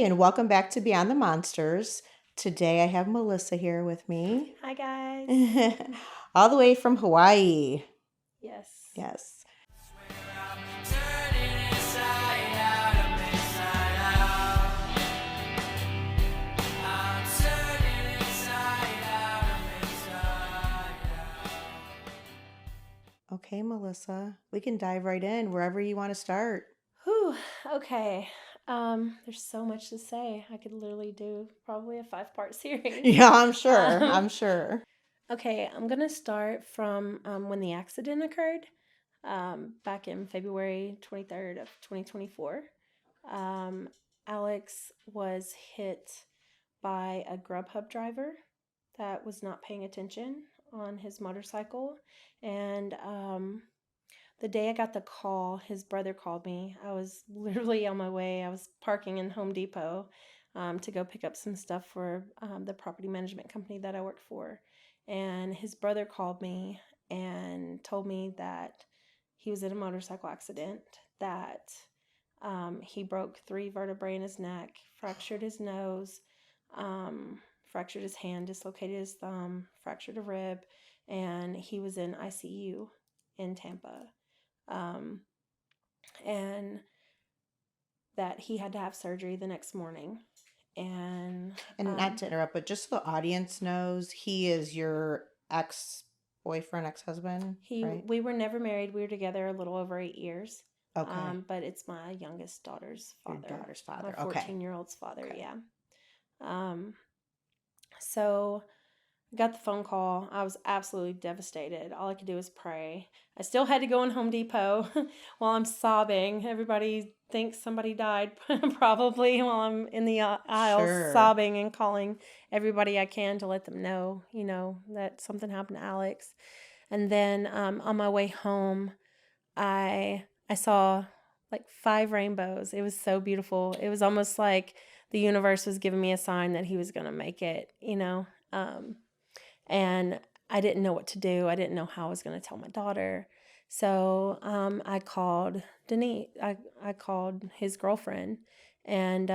and welcome back to Beyond the Monsters. Today I have Melissa here with me, Hi, guys. all the way from Hawaii. Yes. Yes. Okay, Melissa, we can dive right in wherever you want to start. Whew. Okay. There's so much to say. I could literally do probably a 5-part series. Yeah, I'm sure. I'm sure. Okay, I'm gonna start from when the accident occurred, back in February 23rd of 2024. Alex was hit by a Grubhub driver that was not paying attention on his motorcycle, and the day I got the call, his brother called me. I was literally on my way. I was parking in Home Depot to go pick up some stuff for the property management company that I worked for. And his brother called me and told me that he was in a motorcycle accident, that he broke 3 vertebrae in his neck, fractured his nose, fractured his hand, dislocated his thumb, fractured a rib, and he was in ICU in Tampa. And that he had to have surgery the next morning. And not to interrupt, but just so the audience knows, he is your ex-boyfriend, ex-husband, right? we were never married. We were together a little over 8 years. Okay. But it's my youngest daughter's father. Your daughter's father. My Okay. 14-year-old's father, Okay. yeah. So I got the phone call. I was absolutely devastated. All I could do was pray. I still had to go in Home Depot while I'm sobbing. Everybody thinks somebody died probably while I'm in the aisle Sure. sobbing and calling everybody I can to let them know, that something happened to Alex. And then on my way home, I saw like 5 rainbows. It was so beautiful. It was almost like the universe was giving me a sign that he was going to make it, and I didn't know what to do. I didn't know how I was going to tell my daughter. So I called Denise. I called his girlfriend, and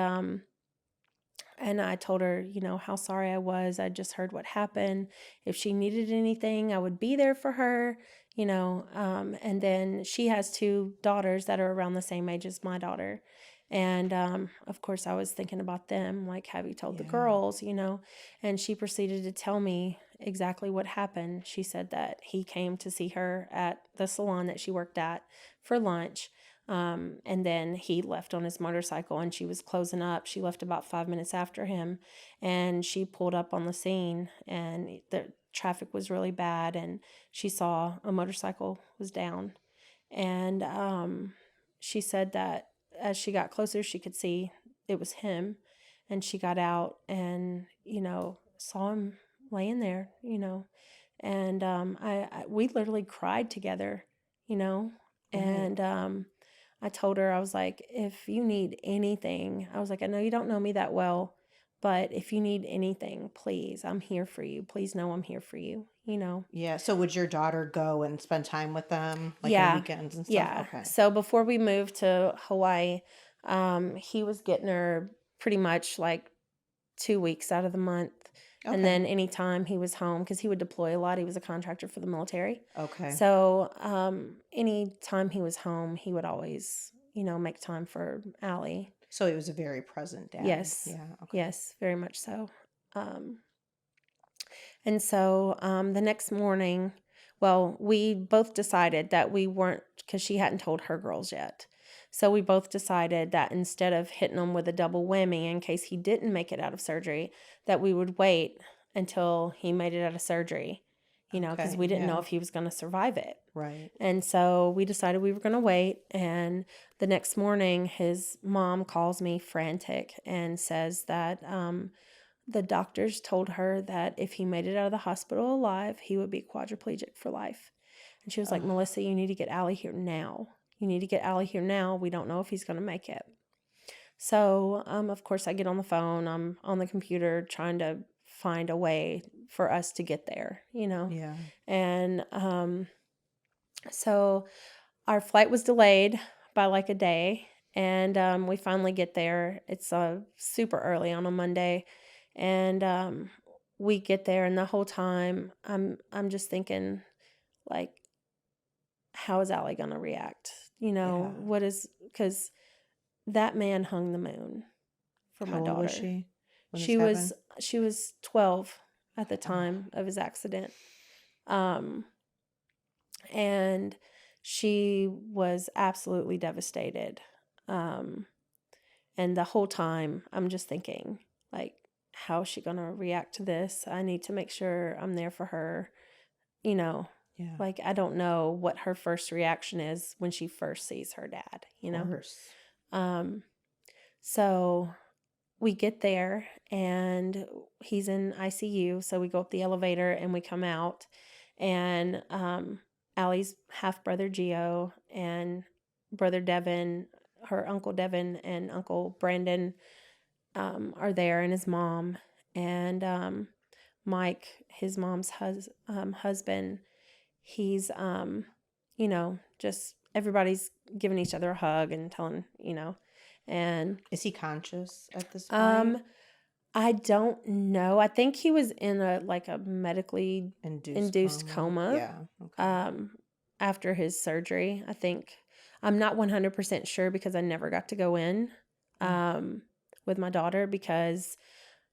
I told her, how sorry I was. I just heard what happened. If she needed anything, I would be there for her, and then she has 2 daughters that are around the same age as my daughter. And of course, I was thinking about them, like, have you told the girls, And she proceeded to tell me exactly what happened. She said that he came to see her at the salon that she worked at for lunch. And then he left on his motorcycle and she was closing up. She left about 5 minutes after him, and she pulled up on the scene, and the traffic was really bad, and she saw a motorcycle was down. And she said that as she got closer, she could see it was him, and she got out and, saw him laying there, and we literally cried together, and I told her, I was like, if you need anything, I was like, I know you don't know me that well, but if you need anything, please, I'm here for you. Please know I'm here for you, Yeah. So would your daughter go and spend time with them, like on Yeah. weekends and stuff? Yeah. Okay. So before we moved to Hawaii, he was getting her pretty much like 2 weeks out of the month. Okay. And then anytime he was home, because he would deploy a lot, he was a contractor for the military. Okay. So anytime he was home, he would always, make time for Allie. So he was a very present dad. Yes. Yeah. Okay. Yes, very much so. And so the next morning, well, we both decided that we weren't, because she hadn't told her girls yet. So we both decided that instead of hitting him with a double whammy in case he didn't make it out of surgery, that we would wait until he made it out of surgery, because we didn't know if he was going to survive it. Right. And so we decided we were going to wait. And the next morning, his mom calls me frantic and says that the doctors told her that if he made it out of the hospital alive, he would be quadriplegic for life. And she was like, Melissa, you need to get Allie here now. You need to get Allie here now. We don't know if he's going to make it. So, of course, I get on the phone. I'm on the computer trying to find a way for us to get there, Yeah. And so our flight was delayed by like a day. And we finally get there. It's super early on a Monday, and we get there, and the whole time I'm just thinking, like, how is Allie gonna react? Yeah. What is, because that man hung the moon for How my old was daughter. she when this She was happened? she was 12 at the Oh, time of his accident. Um, and she was absolutely devastated. Um, and the whole time I'm just thinking, like, how is she going to react to this? I need to make sure I'm there for her. You know, yeah. like, I don't know what her first reaction is when she first sees her dad, Of course. Um, so we get there and he's in ICU. So we go up the elevator and we come out, and Allie's half brother Gio and brother Devin, her uncle Devin and uncle Brandon are there, and his mom, and Mike, his mom's husband. He's just everybody's giving each other a hug and telling, and Is he conscious at this point? um I don't know. I think he was in a medically Induced induced coma? coma Yeah. Okay. um after his surgery. I think I'm not 100% sure because I never got to go in Mm. with my daughter, because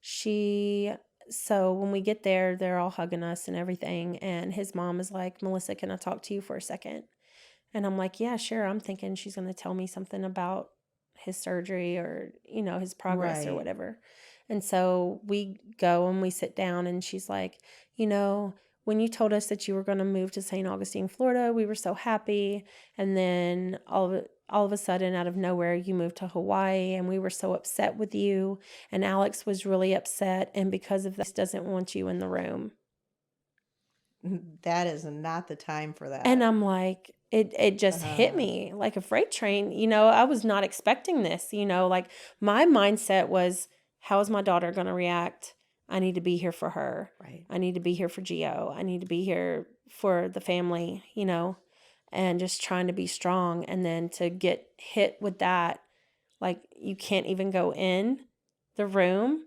she so when we get there, they're all hugging us and everything, and his mom is like, "Melissa, can I talk to you for a second?" And I'm like, "Yeah, sure." I'm thinking she's going to tell me something about his surgery or, his progress or Right. whatever. And so we go and we sit down, and she's like, when you told us that you were going to move to St. Augustine, Florida, we were so happy. And then all of a sudden, out of nowhere, you moved to Hawaii, and we were so upset with you. And Alex was really upset. And because of this, doesn't want you in the room. That is not the time for And that. I'm like, it just hit me like a freight train. I was not expecting this. Like, my mindset was, how is my daughter going to react? I need to be here for her. Right. I need to be here for Gio. I need to be here for the family, and just trying to be strong. And then to get hit with that, like, you can't even go in the room.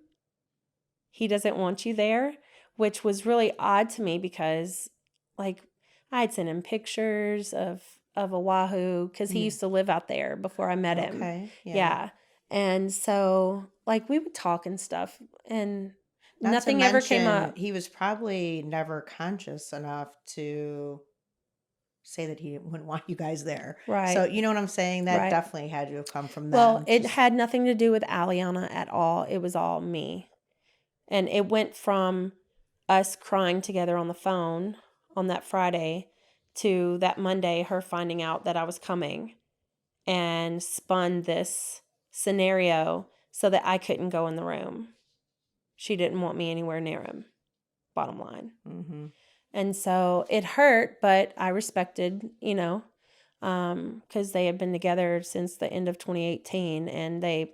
He doesn't want you there, which was really odd to me because, like, I had sent him pictures of Oahu because he Yeah. used to live out there before I met him. Okay. Yeah. Yeah. And so, like, we would talk and stuff, and Not to nothing ever came mention, up. he was probably never conscious enough to say that he wouldn't want you guys there. So, Right. you know what I'm saying? That Right. definitely had to have come from Well, them. it Just had nothing to do with Aliana at all. It was all me. And it went from us crying together on the phone on that Friday to that Monday, her finding out that I was coming, and spun this scenario so that I couldn't go in the room. She didn't want me anywhere near him, bottom line. mm-hmm. And so it hurt, but I respected, because they had been together since the end of 2018, and they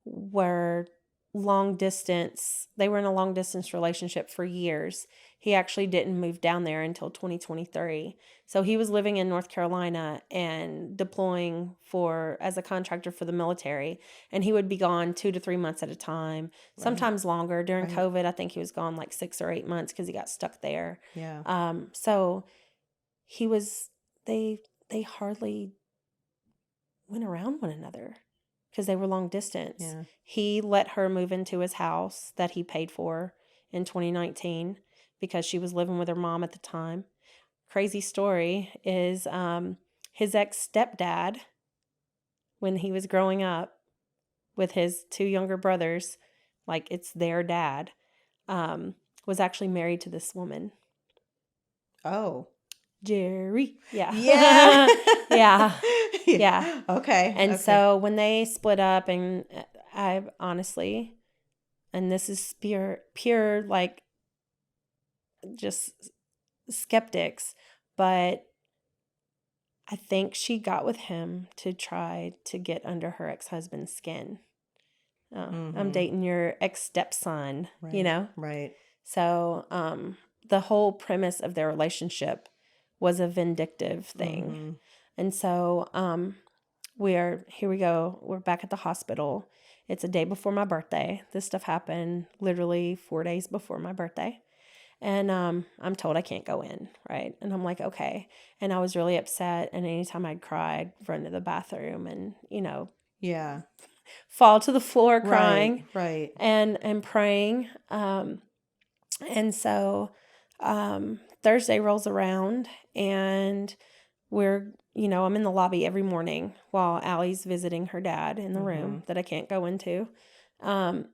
were long distance. They were in a long distance relationship for years. He actually didn't move down there until 2023. So he was living in North Carolina and deploying as a contractor for the military. And he would be gone 2 to 3 months at a time, sometimes longer. During Right. COVID, I think he was gone like 6 or 8 months because he got stuck there. Yeah. So he was, they hardly went around one another because they were long distance. Yeah. He let her move into his house that he paid for in 2019 because she was living with her mom at the time. Crazy story is his ex-stepdad, when he was growing up with his 2 younger brothers, like, it's their dad, was actually married to this woman. Oh. Jerry. Yeah. Yeah. Yeah. Yeah. Okay. And Okay. so when they split up, and I honestly, and this is pure like, just skeptics, but I think she got with him to try to get under her ex-husband's skin. Oh, I'm dating your ex-stepson, Right. Right. So the whole premise of their relationship was a vindictive thing. Mm-hmm. And so here we go. We're back at the hospital. It's a day before my birthday. This stuff happened literally 4 days before my birthday. And I'm told I can't go in, right? And I'm like, okay. And I was really upset. And anytime I'd cry, I'd run to the bathroom and, Yeah. fall to the floor crying Right. and praying. And so Thursday rolls around and I'm in the lobby every morning while Allie's visiting her dad in the room that I can't go into. And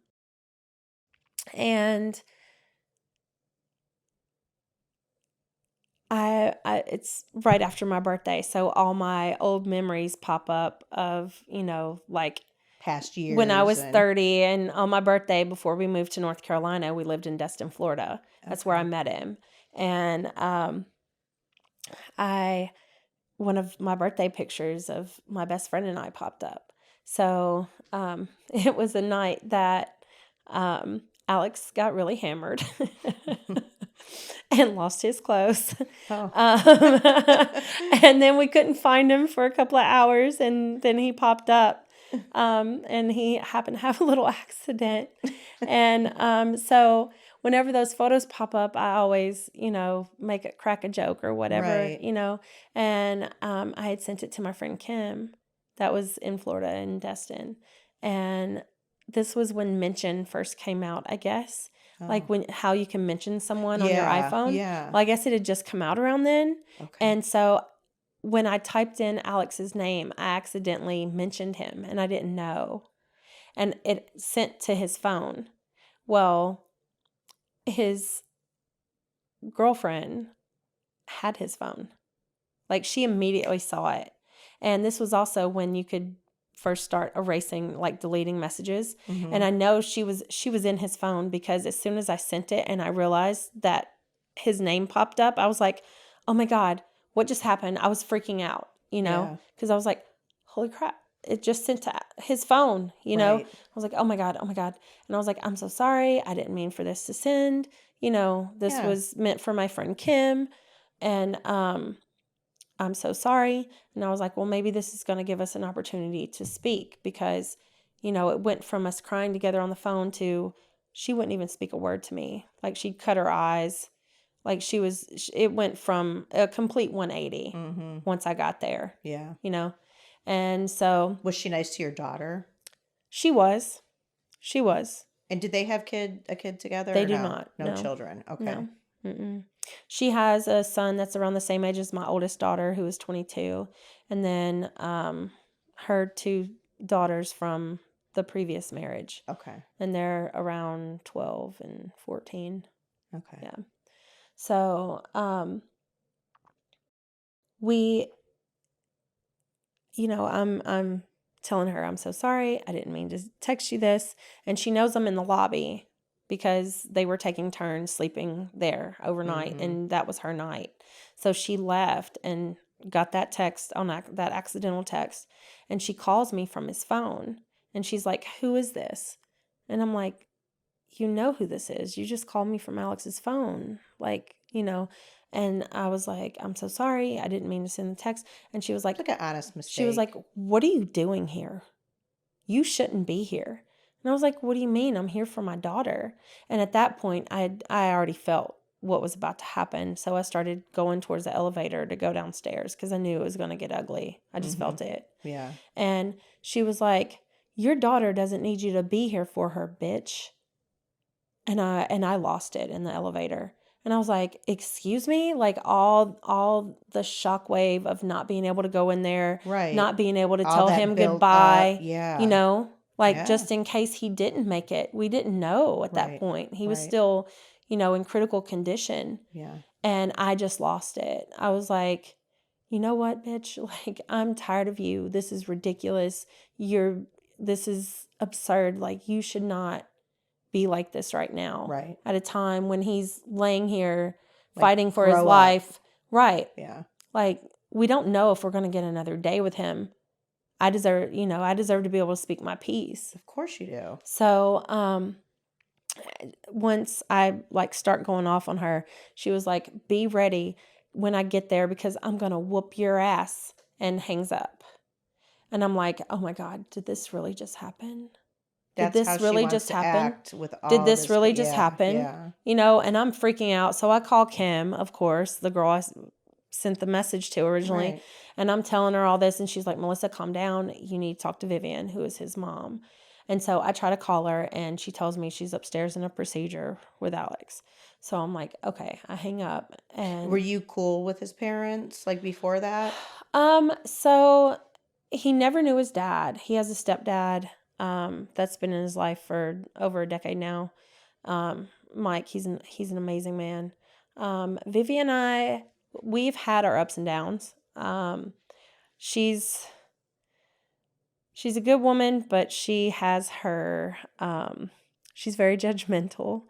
it's right after my birthday. So all my old memories pop up of, like Past years. when I was 30 and on my birthday before we moved to North Carolina, we lived in Destin, Florida. That's where I met him. And one of my birthday pictures of my best friend and I popped up. So it was a night that Alex got really hammered and lost his clothes. And then we couldn't find him for a couple of hours, and then he popped up. And he happened to have a little accident. And so whenever those photos pop up, I always, crack a joke or whatever, Right. And I had sent it to my friend Kim that was in Florida in Destin. And this was when Mention first came out, I guess. Like how you can mention someone on your iPhone. Yeah. Well, I guess it had just come out around then. Okay. And so when I typed in Alex's name, I accidentally mentioned him and I didn't know. And it sent to his phone. Well, his girlfriend had his phone. Like she immediately saw it. And this was also when you could first start erasing, like deleting messages. And I know she was in his phone because as soon as I sent it and I realized that his name popped up, I was like, oh my God, what just happened? I was freaking out, because I was like, holy crap, it just sent to his phone, Right. I was like, oh my God. And I was like, I'm so sorry. I didn't mean for this to send, this was meant for my friend Kim. And, I'm so sorry. And I was like, well, maybe this is going to give us an opportunity to speak because, it went from us crying together on the phone to she wouldn't even speak a word to me. Like she'd cut her eyes. Like it went from a complete 180 once I got there. Yeah. And so. Was she nice to your daughter? She was. And did they have a kid together? They or do no? not. No children. Okay. No. Mm-mm. She has a son that's around the same age as my oldest daughter, who is 22, and then her two daughters from the previous marriage. Okay. And they're around 12 and 14. Okay. Yeah. So we, I'm telling her I'm so sorry. I didn't mean to text you this, and she knows I'm in the lobby because they were taking turns sleeping there overnight, and that was her night. So she left and got that text on that accidental text, and she calls me from his phone, and she's like, who is this? And I'm like, you know who this is. You just called me from Alex's phone. Like, and I was like, I'm so sorry. I didn't mean to send the text. And she was like, Like an honest mistake. she was like, what are you doing here? You shouldn't be here. And I was like, what do you mean? I'm here for my daughter. And at that point, I already felt what was about to happen. So I started going towards the elevator to go downstairs because I knew it was going to get ugly. I just felt it. Yeah. And she was like, your daughter doesn't need you to be here for her, bitch. And I lost it in the elevator. And I was like, excuse me? Like all the shockwave of not being able to go in there, Right. not being able to All tell that him built goodbye, up. Yeah. just in case he didn't make it. We didn't know at that Right. point. He was Right. still, in critical condition. Yeah. And I just lost it. I was like, you know what, bitch? Like, I'm tired of you. This is ridiculous. This is absurd. Like, you should not be like this right now. Right. At a time when he's laying here Like, fighting for his grow up. life. Right. Yeah. Like, we don't know if we're going to get another day with him. I deserve to be able to speak my piece. Of course you do. So, once I start going off on her, she was like, be ready when I get there because I'm going to whoop your ass, and hangs up. And I'm like, oh my God, did this really just happen? Did That's how this she really wants just to happen? act with Did all this this. really just Yeah, happen? yeah. You know, and I'm freaking out. So I call Kim, of course, the girl I sent the message to originally. Right. And I'm telling her all this. And she's like, Melissa, calm down. You need to talk to Vivian, who is his mom. And so I try to call her and she tells me she's upstairs in a procedure with Alex. So I'm like, okay, I hang up. And Were you cool with his parents like before that? So he never knew his dad. He has a stepdad that's been in his life for over a decade now. Mike, he's an amazing man. Vivi and I, we've had our ups and downs. She's a good woman, but she has her she's very judgmental,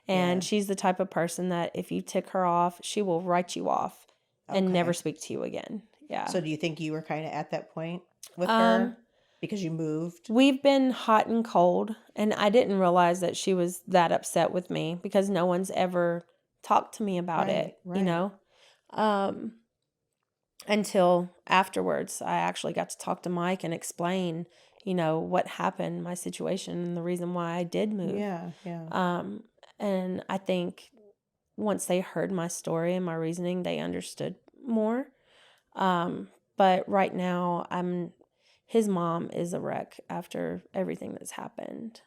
and Yeah. she's the type of person that if you tick her off, she will write you off and never Okay. speak to you again. Yeah. So do you think you were kind of at that point with Um, her because you moved? We've been hot and cold, and I didn't realize that she was that upset with me because no one's ever talked to me about Right, it, you right. know? Um, until afterwards, I actually got to talk to Mike and explain, you know, what happened, my situation, and the reason why I did move. Yeah, yeah. And I think once they heard my story and my reasoning, they understood more. But right now, his mom is a wreck after everything that's happened.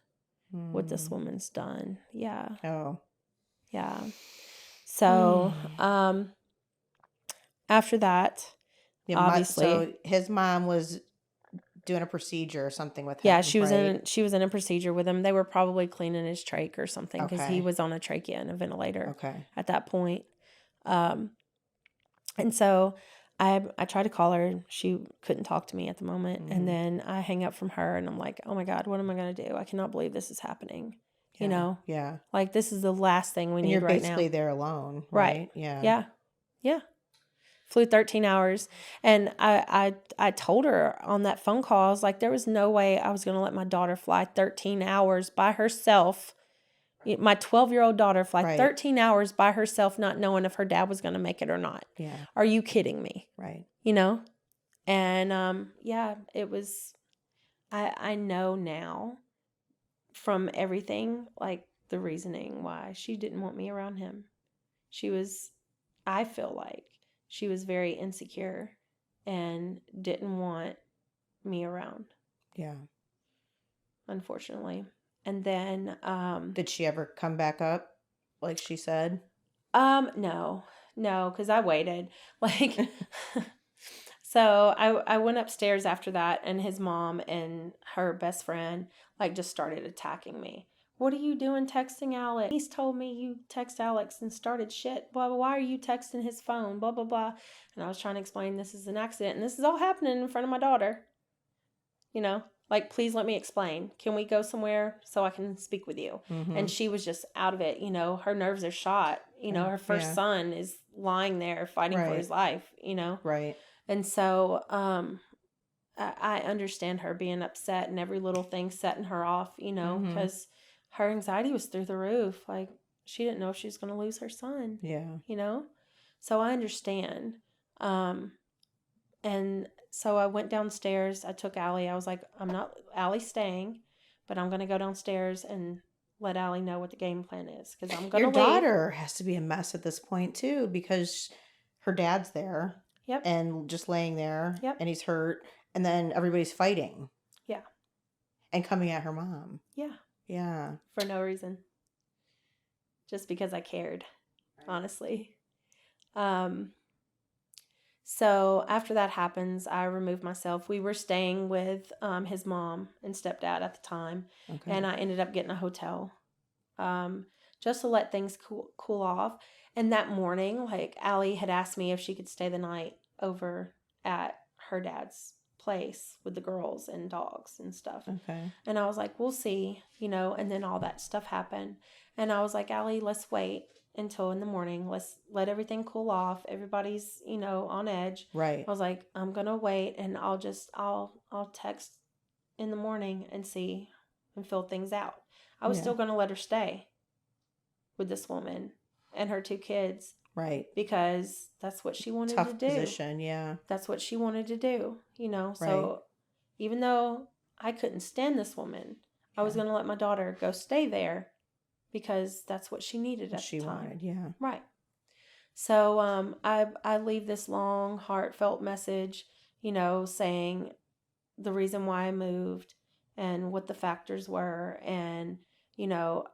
What this woman's done. Yeah. Oh. Yeah. So, after that, Yeah, obviously, so his mom was doing a procedure or something with yeah, him, she was right? in a procedure with him. They were probably cleaning his trach or something because he Okay. was on a trachea and a ventilator Okay. at that point. And so I tried to call her. She couldn't talk to me at the moment. And then I hang up from her and I'm like, oh my God, what am I going to do? I cannot believe this is happening. Yeah. You know, Yeah. like this is the last thing we And need you're right now. basically there alone, Right. right? Yeah. Yeah. Yeah. Flew 13 hours. And I told her on that phone call, I was like, there was no way I was going to let my daughter fly 13 hours by herself. My 12-year-old daughter fly Right. 13 hours by herself, not knowing if her dad was going to make it or not. Yeah. Are you kidding me? Right. You know? And yeah, it was, I know now from everything, like the reasoning why she didn't want me around him. I feel like she was very insecure and didn't want me around, Yeah. unfortunately. And then Did she ever come back up like she said? no, because I waited. Like so I went upstairs after that, and his mom and her best friend like just started attacking me. What are you doing texting Alex? He's told me you text Alex and started shit. Blah, blah, why are you texting his phone? Blah, blah, blah. And I was trying to explain this is an accident and this is all happening in front of my daughter. You know, like, please let me explain. Can we go somewhere so I can speak with you? And she was just out of it. You know, her nerves are shot. You know, her first son is lying there fighting for his life, you know? Right. And so I understand her being upset and every little thing setting her off, you know, because her anxiety was through the roof. Like, she didn't know if she was going to lose her son. Yeah. You know? So I understand. And so I went downstairs. I took Allie. I was like, Allie's staying, but I'm going to go downstairs and let Allie know what the game plan is because I'm going to Your leave. daughter has to be a mess at this point too because her dad's there. Yep. And just laying there. Yep. And he's hurt. And then everybody's fighting. Yeah. And coming at her mom. Yeah. Yeah. For no reason. Just because I cared, honestly. So after that happens, I remove myself. We were staying with his mom and stepdad at the time. Okay. And I ended up getting a hotel just to let things cool off. And that morning, like, Allie had asked me if she could stay the night over at her dad's place with the girls and dogs and stuff. Okay. And I was like, we'll see, you know, and then all that stuff happened. And I was like, Allie, let's wait until in the morning. Let's let everything cool off. Everybody's, you know, on edge. Right. I was like, I'm going to wait and I'll text in the morning and see and fill things out. I was still going to let her stay with this woman and her 2 kids. Right. Because that's what she wanted Tough to do. position, yeah. That's what she wanted to do, you know. Right. So even though I couldn't stand this woman, I was Yeah. going to let my daughter go stay there because that's what she needed What at she the time. wanted, yeah. Right. So I leave this long, heartfelt message, saying the reason why I moved and what the factors were, and you know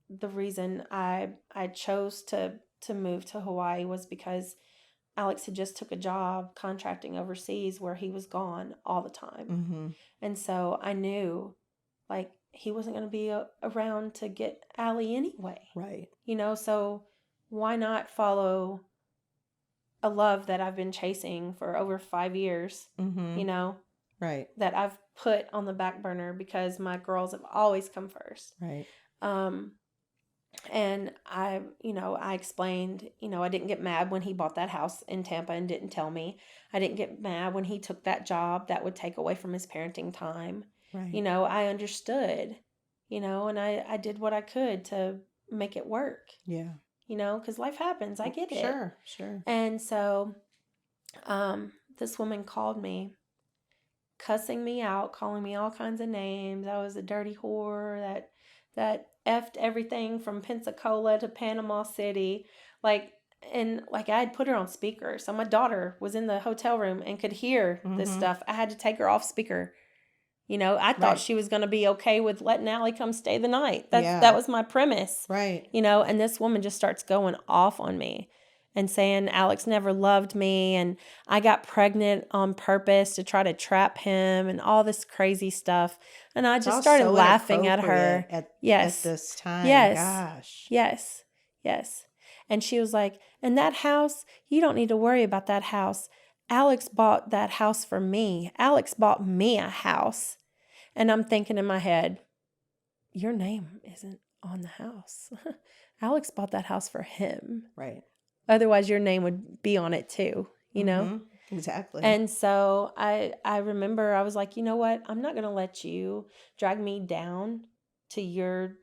the reason I chose to move to Hawaii was because Alex had just took a job contracting overseas where he was gone all the time. Mm-hmm. And so I knew like he wasn't going to be around to get Allie anyway. Right. So why not follow a love that I've been chasing for over 5 years, Mm-hmm. Right. that I've put on the back burner because my girls have always come first. Right. And I explained, I didn't get mad when he bought that house in Tampa and didn't tell me. I didn't get mad when he took that job that would take away from his parenting time. Right. I understood, and I did what I could to make it work. Yeah. Because life happens. I get it. Sure. And so this woman called me, cussing me out, calling me all kinds of names. I was a dirty whore that effed everything from Pensacola to Panama City. And I had put her on speaker. So my daughter was in the hotel room and could hear this stuff. I had to take her off speaker. I thought she was going to be okay with letting Allie come stay the night. That was my premise. Right. And this woman just starts going off on me and saying Alex never loved me and I got pregnant on purpose to try to trap him and all this crazy stuff. And I just started laughing at her. At this time. Yes. Gosh. Yes. And she was like, and that house, you don't need to worry about that house. Alex bought that house for me. Alex bought me a house. And I'm thinking in my head, your name isn't on the house. Alex bought that house for him. Right. Otherwise, your name would be on it too, know? Exactly. And so I remember I was like, you know what? I'm not going to let you drag me down to your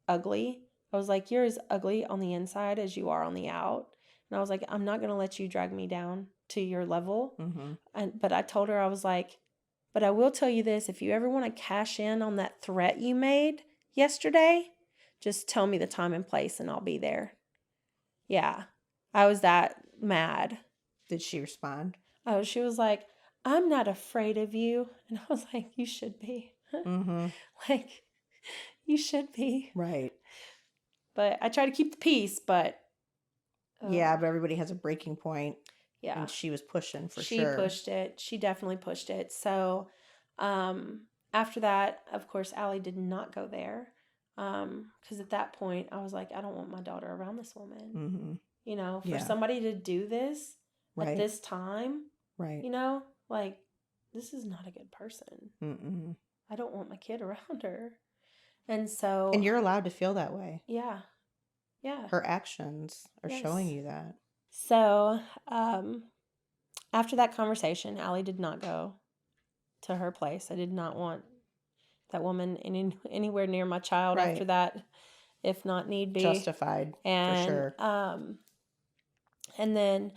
ugly. I was like, you're as ugly on the inside as you are on the out. And I was like, I'm not going to let you drag me down to your level. But I told her, I was like, but I will tell you this, if you ever want to cash in on that threat you made yesterday, just tell me the time and place and I'll be there. Yeah. I was that mad. Did she respond? Oh, she was like, I'm not afraid of you. And I was like, you should be. You should be. Right. But I try to keep the peace, but. Yeah, but everybody has a breaking point. Yeah. And she was pushing for sure. She pushed it. She definitely pushed it. So after that, of course, Allie did not go there. Because at that point, I was like, I don't want my daughter around this woman. For somebody to do this at this time, right? This is not a good person. I don't want my kid around her. And so. And you're allowed to feel that way. Yeah. Her actions are showing you that. So, after that conversation, Allie did not go to her place. I did not want that woman anywhere near my child after that, if not need be. Justified, for sure. And then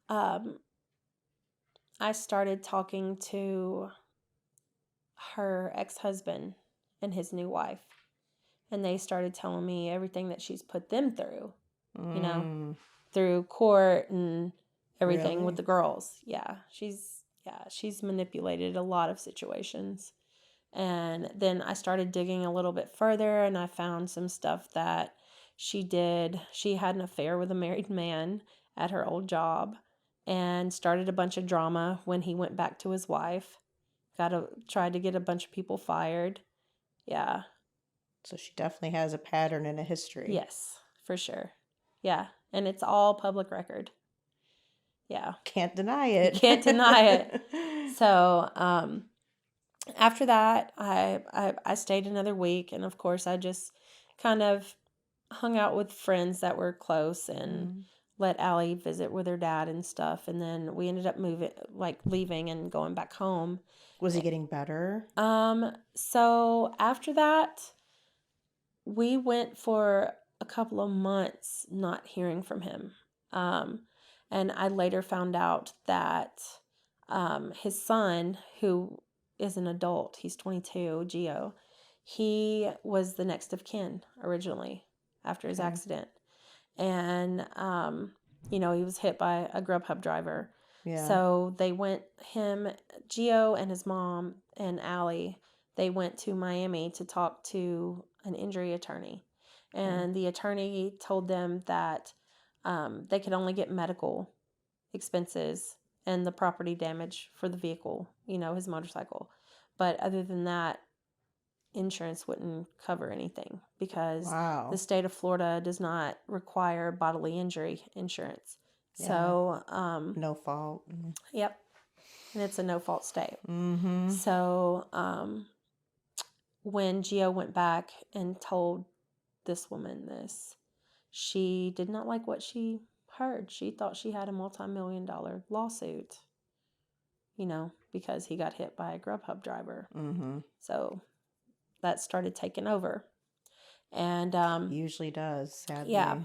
I started talking to her ex-husband and his new wife. And they started telling me everything that she's put them through, through court and everything with the girls. Yeah, she's manipulated a lot of situations. And then I started digging a little bit further and I found some stuff that she did. She had an affair with a married man at her old job and started a bunch of drama when he went back to his wife. Tried to get a bunch of people fired. Yeah. So she definitely has a pattern and a history. Yes, for sure. Yeah. And it's all public record. Yeah. Can't deny it. You can't deny it. So, after that, I stayed another week. And of course, I just kind of hung out with friends that were close and let Allie visit with her dad and stuff. And then we ended up leaving and going back home. Was he getting better? So after that, we went for a couple of months not hearing from him. And I later found out that his son, who is an adult. He's 22, Gio. He was the next of kin originally after his accident. And, he was hit by a Grubhub driver. Yeah. So they went, Gio and his mom and Allie, they went to Miami to talk to an injury attorney. And the attorney told them that they could only get medical expenses and the property damage for the vehicle, his motorcycle. But other than that, insurance wouldn't cover anything because the state of Florida does not require bodily injury insurance. Yeah. So, no fault. Yep. And it's a no fault state. Mm-hmm. So, when Gio went back and told this woman this, she did not like what she heard. She thought she had a multi-million-dollar lawsuit, because he got hit by a Grubhub driver. Mm-hmm. So that started taking over. And usually does, sadly. Yeah.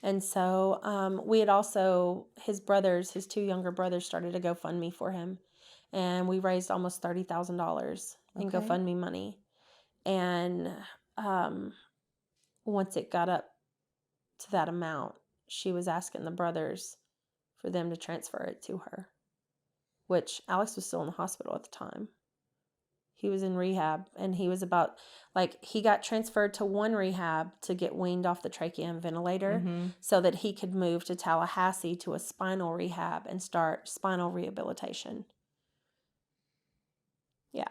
And so we had also, his two younger brothers started a GoFundMe for him. And we raised almost $30,000 in GoFundMe money. And once it got up to that amount, she was asking the brothers for them to transfer it to her, which Alex was still in the hospital at the time. He was in rehab, and he was he got transferred to one rehab to get weaned off the trachea and ventilator so that he could move to Tallahassee to a spinal rehab and start spinal rehabilitation. Yeah.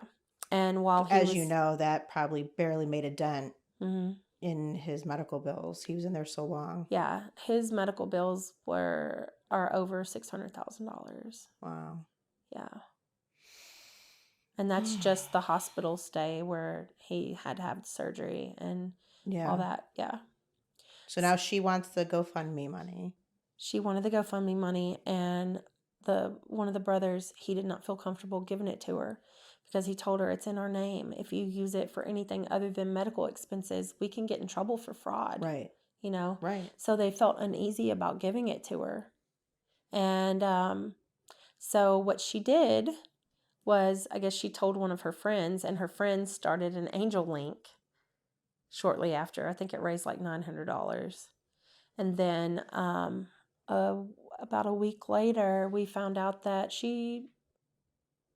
And while as you know, that probably barely made a dent in his medical bills. He was in there so long. Yeah. His medical bills are over $600,000. Wow. Yeah. And that's just the hospital stay where he had to have surgery and all that. Yeah. So now she wants the GoFundMe money. She wanted the GoFundMe money, and one of the brothers, he did not feel comfortable giving it to her because he told her, it's in our name. If you use it for anything other than medical expenses, we can get in trouble for fraud. Right. Right. So they felt uneasy about giving it to her. And so what she did was, I guess she told one of her friends, and her friends started an angel link shortly after. I think it raised like $900. And then about a week later, we found out that she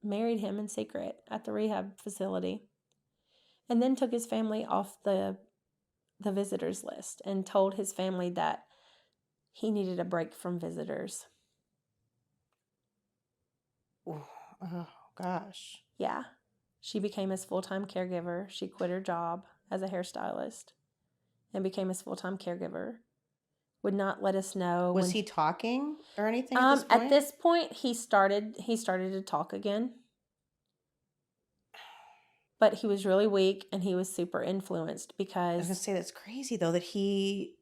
married him in secret at the rehab facility, and then took his family off the visitors list and told his family that he needed a break from visitors. Oh, gosh. Yeah. She became his full-time caregiver. She quit her job as a hairstylist and became his full-time caregiver. Would not let us know. Was he talking or anything at this point? At this point, he started to talk again. But he was really weak, and he was super influenced because... I was going to say, that's crazy, though, that she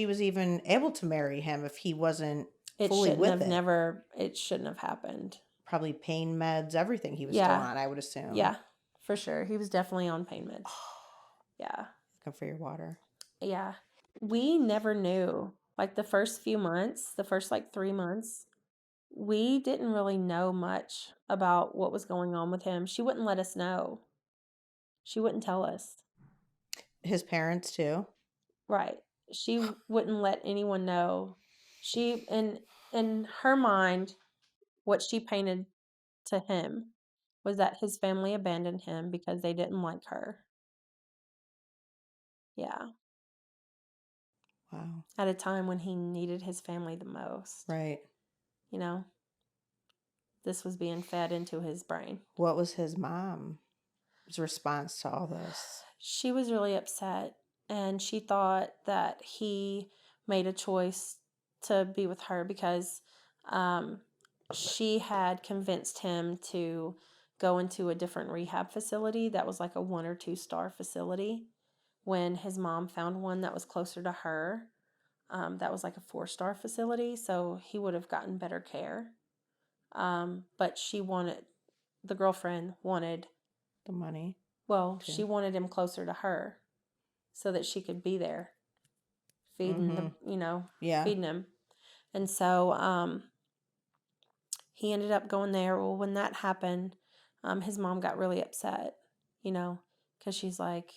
was even able to marry him if he wasn't fully with it. It shouldn't have happened. Probably pain meds, everything he was still on, I would assume. Yeah, for sure. He was definitely on pain meds. Yeah. Looking for your water. Yeah. We never knew. Like the first few months, the first 3 months, we didn't really know much about what was going on with him. She wouldn't let us know. She wouldn't tell us. His parents too? Right. She wouldn't let anyone know. She, in her mind, what she painted to him was that his family abandoned him because they didn't like her. Yeah. Wow. At a time when he needed his family the most. Right. This was being fed into his brain. What was his mom's response to all this? She was really upset, and she thought that he made a choice to be with her because she had convinced him to go into a different rehab facility that was like a 1 or 2 star facility, when his mom found one that was closer to her that was like a 4-star facility, so he would have gotten better care. But the girlfriend wanted the money. Well, she wanted him closer to her so that she could be there feeding feeding him. And so he ended up going there. Well, when that happened, his mom got really upset, because she's like,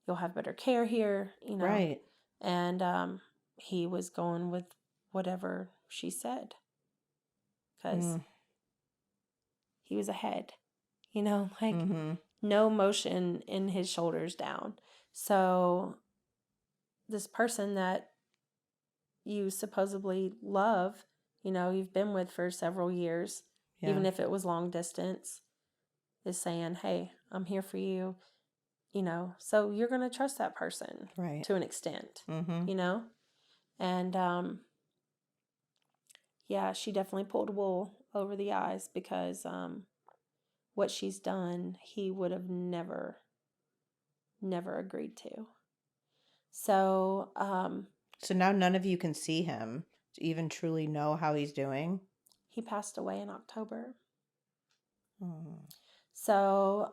you'll have better care here, Right. and he was going with whatever she said because Mm. he was ahead, like Mm-hmm. no motion in his shoulders down. So this person that you supposedly love, you've been with for several years, Yeah. even if it was long distance, is saying, hey, I'm here for you, so you're going to trust that person Right. to an extent, Mm-hmm. And yeah, she definitely pulled wool over the eyes because what she's done, he would have never agreed to. So So now none of you can see him to even truly know how he's doing. he passed away in October. Oh. So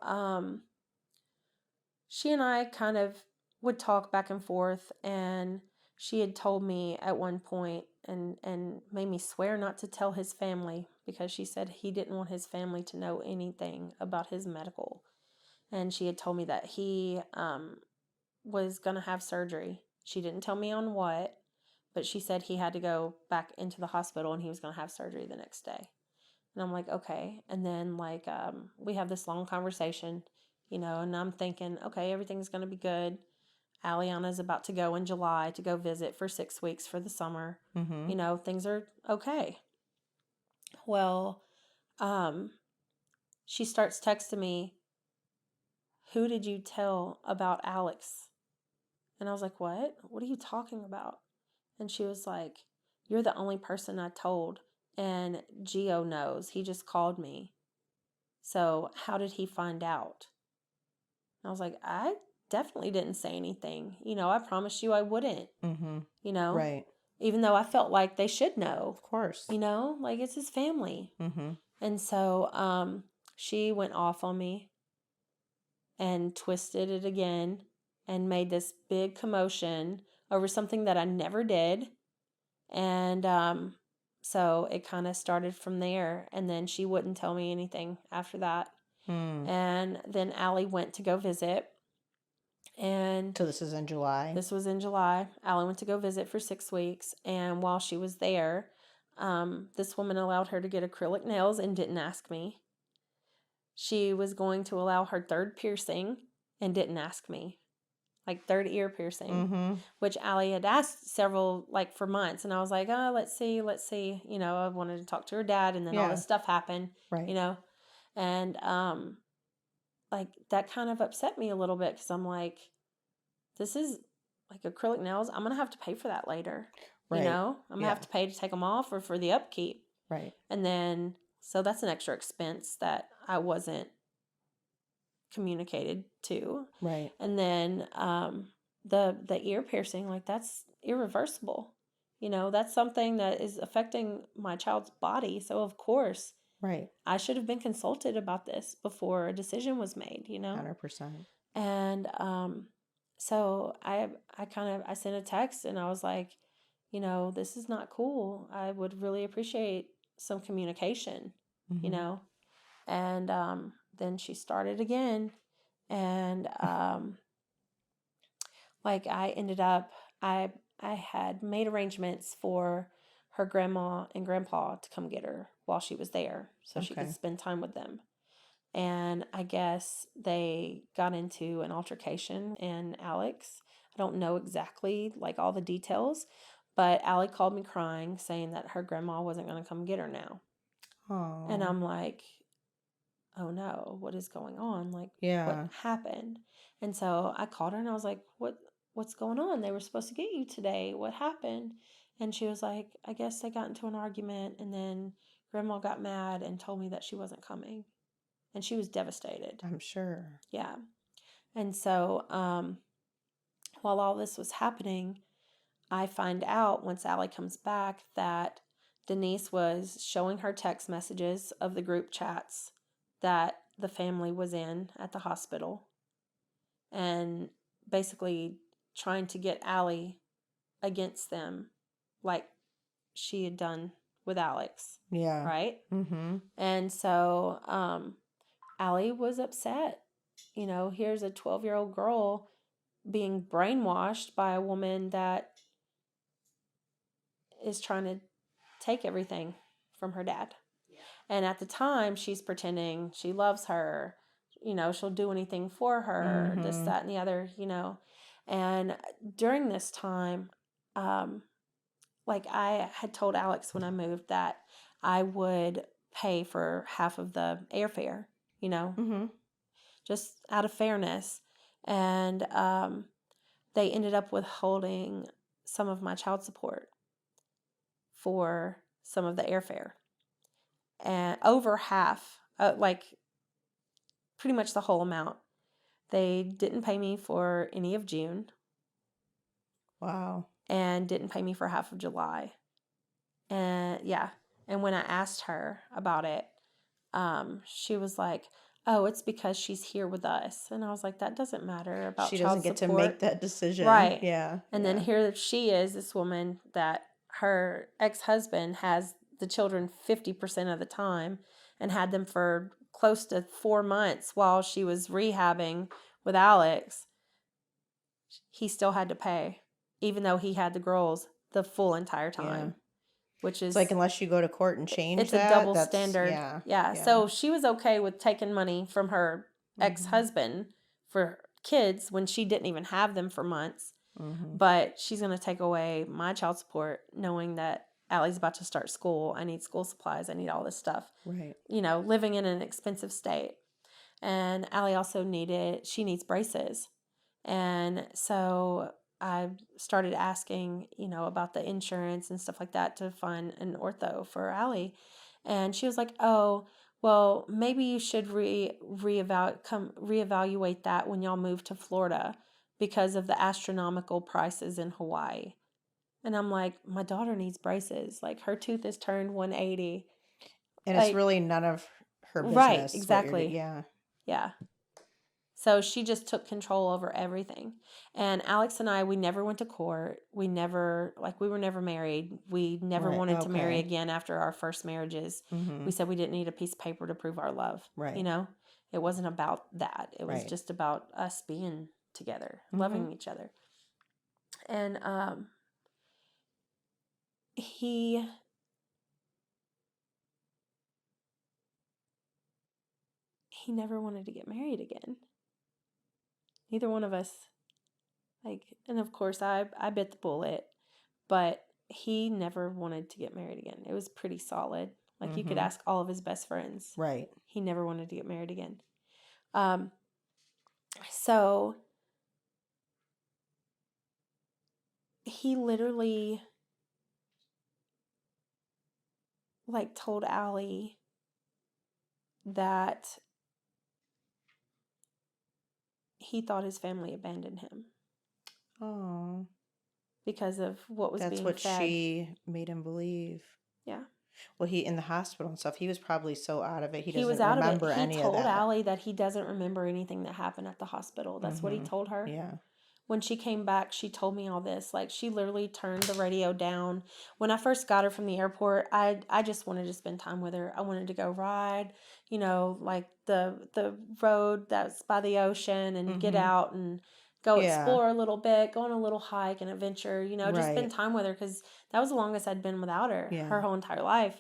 she and I kind of would talk back and forth, and she had told me at one point and made me swear not to tell his family because she said he didn't want his family to know anything about his medical. And she had told me that he was going to have surgery. She didn't tell me on what, but she said he had to go back into the hospital and he was going to have surgery the next day. And I'm like, okay. And then we have this long conversation, and I'm thinking, okay, everything's going to be good. Aliana's about to go in July to go visit for 6 weeks for the summer. Mm-hmm. Things are okay. Well, she starts texting me, who did you tell about Alex? And I was like, what? What are you talking about? And she was like, you're the only person I told. And Gio knows. He just called me. So how did he find out? And I was like, I definitely didn't say anything. I promised you I wouldn't, Mm-hmm. you know, Right. even though I felt like they should know, Of course. like it's his family. Mm-hmm. And so she went off on me and twisted it again and made this big commotion over something that I never did. And so it kind of started from there. And then she wouldn't tell me anything after that. Mm. And then Allie went to go visit. And So this is in July. this was in July. Allie went to go visit for 6 weeks. And while she was there, this woman allowed her to get acrylic nails and didn't ask me. She was going to allow her third piercing and didn't ask me. Like third ear piercing, Mm-hmm. which Allie had asked several, like for months. And I was like, oh, let's see. I wanted to talk to her dad, and then all Yeah. this stuff happened, Right. And like that kind of upset me a little bit because I'm like, this is like acrylic nails. I'm going to have to pay for that later, Right. I'm going to have to pay to take them off or for the upkeep. Right. And then, so that's an extra expense that I wasn't communicated to. Right. And then the ear piercing, like that's irreversible. That's something that is affecting my child's body. So of course, Right. I should have been consulted about this before a decision was made, 100%. And so I sent a text and I was like, this is not cool. I would really appreciate some communication, Mm-hmm. And then she started again, and like I ended up, I had made arrangements for her grandma and grandpa to come get her while she was there, so she could Okay. spend time with them. And I guess they got into an altercation, and Alex, I don't know exactly like all the details, but Allie called me crying, saying that her grandma wasn't going to come get her now. Oh. And I'm like, oh no, what is going on? Like, Yeah. what happened? And so I called her and I was like, what's going on? They were supposed to get you today. What happened? And she was like, I guess they got into an argument, and then grandma got mad and told me that she wasn't coming. And she was devastated. I'm sure. Yeah. And so while all this was happening, I find out once Allie comes back that Denise was showing her text messages of the group chats that the family was in at the hospital, and basically trying to get Allie against them like she had done with Alex. Yeah. Right? Mm-hmm. And so Allie was upset. Here's a 12-year-old girl being brainwashed by a woman that is trying to take everything from her dad. And at the time, she's pretending she loves her. She'll do anything for her, this, that, and the other, And during this time, like I had told Alex when I moved that I would pay for half of the airfare, just out of fairness. And they ended up withholding some of my child support for some of the airfare. And over half, like pretty much the whole amount. They didn't pay me for any of June. Wow. And didn't pay me for half of July. And yeah. And when I asked her about it, she was like, "Oh, it's because she's here with us." And I was like, "That doesn't matter about She child doesn't get support." to make that decision. Right. Yeah. And then here she is, this woman that her ex-husband has the children 50% of the time and had them for close to 4 months while she was rehabbing with Alex. He still had to pay, even though he had the girls the full entire time. Which is it's like, unless you go to court and change it's that, a double that's, standard. Yeah. So she was okay with taking money from her ex-husband for kids when she didn't even have them for months. But she's going to take away my child support knowing that Allie's about to start school. I need school supplies. I need all this stuff. Right. Living in an expensive state. And Allie also she needs braces. And so I started asking, about the insurance and stuff like that to find an ortho for Allie. And she was like, "Oh, well, maybe you should reevaluate that when y'all move to Florida because of the astronomical prices in Hawaii." And I'm like, "My daughter needs braces. Like her tooth is turned 180." And it's really none of her business. Right, exactly. Yeah. Yeah. So she just took control over everything. And Alex and I, we never went to court. We were never married. We never wanted to marry again after our first marriages. We said we didn't need a piece of paper to prove our love. Right. It wasn't about that. It was just about us being together, loving each other. And he never wanted to get married again. Neither one of us. And of course I bit the bullet, but he never wanted to get married again. It was pretty solid. You could ask all of his best friends. Right. He never wanted to get married again. So he literally told Allie that he thought his family abandoned him. Oh. Because of what was being fed. That's what she made him believe. Yeah. Well, he in the hospital and stuff, he was probably so out of it. He was doesn't out remember of it. any He of that. told Allie that he doesn't remember anything that happened at the hospital. That's what he told her. Yeah. When she came back, she told me all this. She literally turned the radio down. When I first got her from the airport, I just wanted to spend time with her. I wanted to go ride, the road that's by the ocean and get out and go explore a little bit, go on a little hike and adventure, just spend time with her because that was the longest I'd been without her, her whole entire life,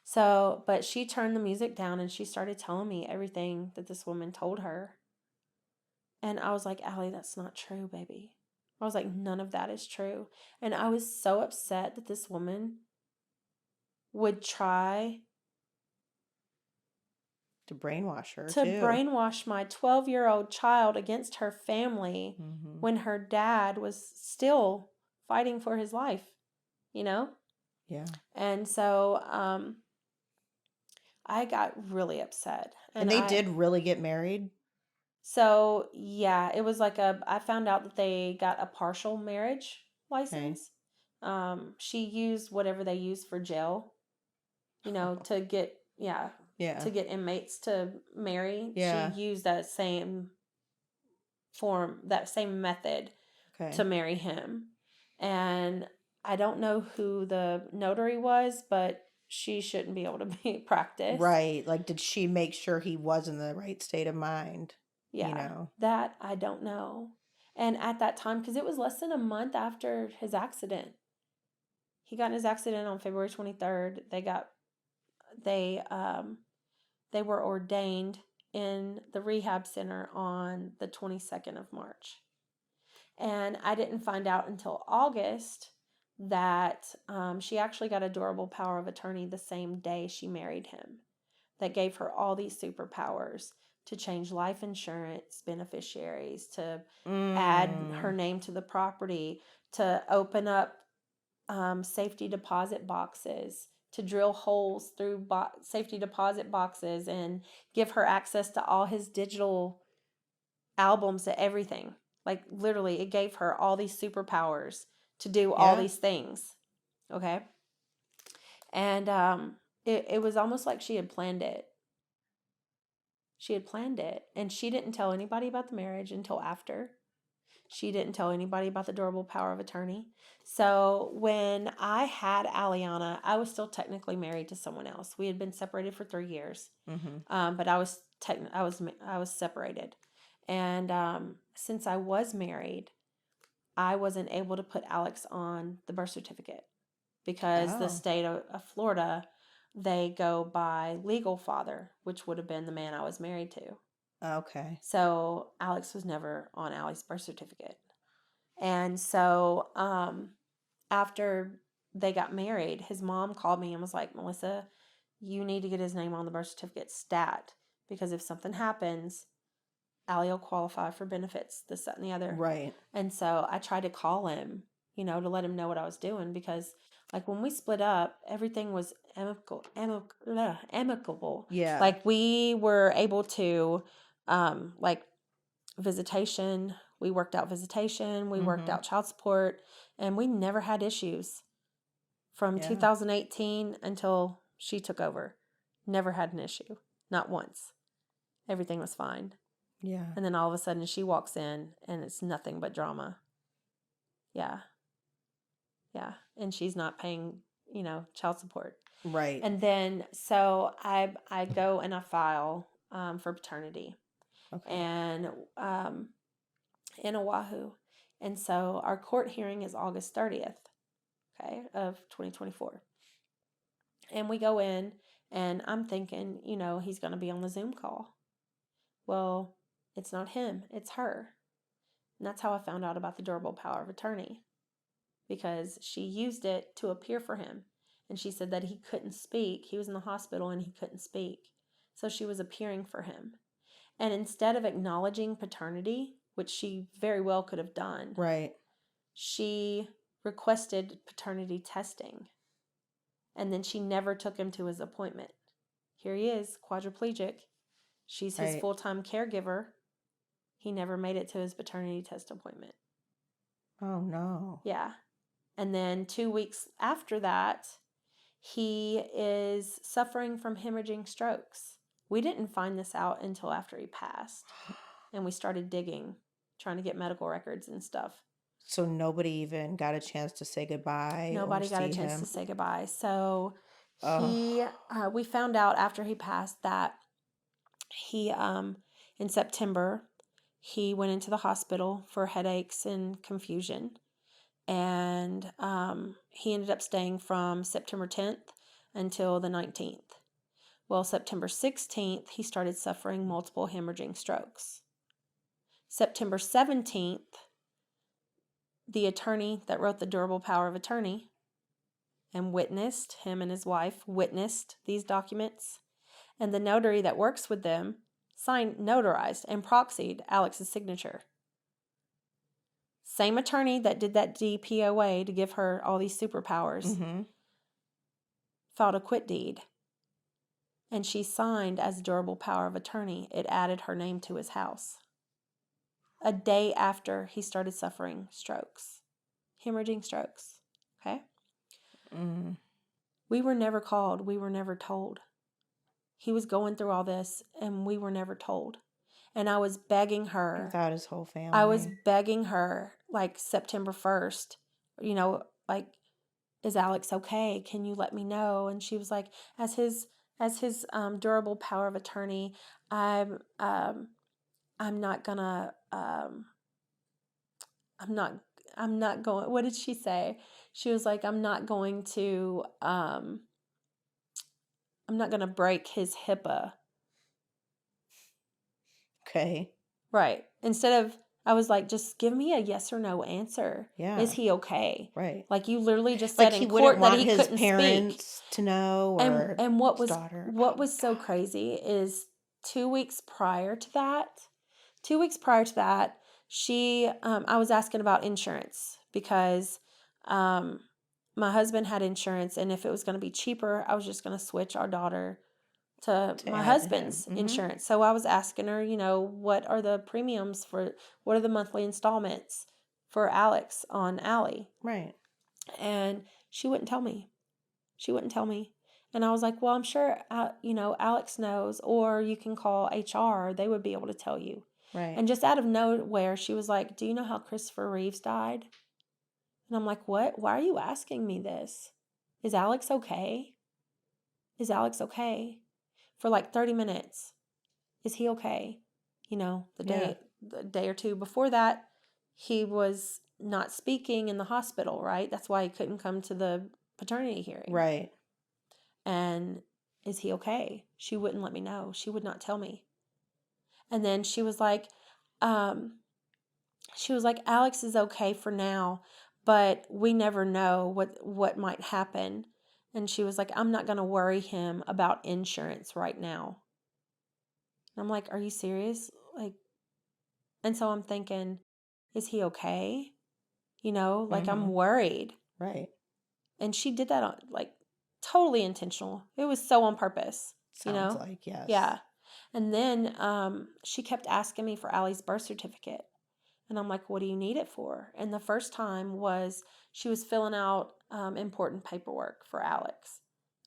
So, but she turned the music down and she started telling me everything that this woman told her. And I was like, "Allie, that's not true, baby." I was like, "None of that is true." And I was so upset that this woman would try to brainwash her, to brainwash my 12-year-old child against her family when her dad was still fighting for his life, Yeah. And so I got really upset. And they did really get married? So, yeah, it was I found out that they got a partial marriage license. She used whatever they use for jail, to get, to get inmates to marry. Yeah. She used that same method to marry him. And I don't know who the notary was, but she shouldn't be able to be practice. Right. Like, did she make sure he was in the right state of mind? Yeah, You know? that I don't know. And at that time, because it was less than a month after his accident, he got in his accident on February 23rd. They they were ordained in the rehab center on the 22nd of March. And I didn't find out until August that she actually got a durable power of attorney the same day she married him that gave her all these superpowers to change life insurance beneficiaries, to add her name to the property, to open up safety deposit boxes, to drill holes through safety deposit boxes and give her access to all his digital albums, to everything. Like literally, it gave her all these superpowers to do all these things. Okay. And it was almost like she had planned it. She had planned it. And she didn't tell anybody about the marriage until after. She didn't tell anybody about the durable power of attorney. So when I had Aliana, I was still technically married to someone else. We had been separated for 3 years, but I was separated. And since I was married, I wasn't able to put Alex on the birth certificate because the state of Florida, they go by legal father, which would have been the man I was married to. Okay. So Alex was never on Allie's birth certificate. And so after they got married, his mom called me and was like, Melissa, you need to get his name on the birth certificate stat, because if something happens, Allie will qualify for benefits, this, that, and the other. Right. And so I tried to call him, to let him know what I was doing, because like when we split up, everything was amicable. Yeah. Like we were able to, like visitation, we worked out visitation, we worked out child support, and we never had issues from 2018 until she took over. Never had an issue. Not once. Everything was fine. Yeah. And then all of a sudden she walks in and it's nothing but drama. Yeah. Yeah. And she's not paying, child support. Right. And then, so I go and I file for paternity. Okay. And in Oahu. And so our court hearing is August 30th, okay, of 2024. And we go in and I'm thinking, he's going to be on the Zoom call. Well, it's not him, it's her. And that's how I found out about the durable power of attorney, because she used it to appear for him. And she said that he couldn't speak. He was in the hospital and he couldn't speak. So she was appearing for him. And instead of acknowledging paternity, which she very well could have done, right, she requested paternity testing. And then she never took him to his appointment. Here he is, quadriplegic. She's his full-time caregiver. He never made it to his paternity test appointment. Oh, no. Yeah. And then 2 weeks after that, he is suffering from hemorrhaging strokes. We didn't find this out until after he passed. And we started digging, trying to get medical records and stuff. So nobody even got a chance to say goodbye? Nobody got a chance to say goodbye. So we found out after he passed that he, in September, he went into the hospital for headaches and confusion. And he ended up staying from September 10th until the 19th. Well, September 16th, he started suffering multiple hemorrhaging strokes. September 17th, the attorney that wrote the durable power of attorney and witnessed, him and his wife witnessed these documents, and the notary that works with them signed, notarized, and proxied Alex's signature. Same attorney that did that DPOA to give her all these superpowers filed a quit deed. And she signed as durable power of attorney. It added her name to his house. A day after he started suffering strokes. Hemorrhaging strokes. Okay? We were never called. We were never told. He was going through all this and we were never told. And I was begging her. Without his whole family. I was begging her like September 1st, like is Alex okay? Can you let me know? And she was like, as his durable power of attorney, I'm not gonna I'm not I'm not going. What did she say? She was like, I'm not going to break his HIPAA. Okay. Right. Instead of, I was like, just give me a yes or no answer. Yeah. Is he okay? Right. Like you literally just Like said he in wouldn't court that want he his couldn't speak. parents to know, or And what his was daughter. what Oh was my so God. crazy is 2 weeks prior to that, she I was asking about insurance because my husband had insurance, and if it was going to be cheaper, I was just going to switch our daughter to my add him. husband's Mhm. insurance. So I was asking her, what are the premiums what are the monthly installments for Alex on Allie? Right. And she wouldn't tell me. And I was like, well, I'm sure, Alex knows, or you can call HR. They would be able to tell you. Right. And just out of nowhere, she was like, do you know how Christopher Reeves died? And I'm like, what? Why are you asking me this? Is Alex okay? For like 30 minutes. Is he okay? The day or two before that, he was not speaking in the hospital, right? That's why he couldn't come to the paternity hearing. Right. And is he okay? She wouldn't let me know. She would not tell me. And then she was like, Alex is okay for now, but we never know what might happen. And she was like, I'm not going to worry him about insurance right now. And I'm like, are you serious? Like, and so I'm thinking, is he okay? I'm worried. Right. And she did that on, like, totally intentional. It was so on purpose. Sounds like, yes. Yeah. And then she kept asking me for Allie's birth certificate. And I'm like, what do you need it for? And the first time was she was filling out important paperwork for Alex.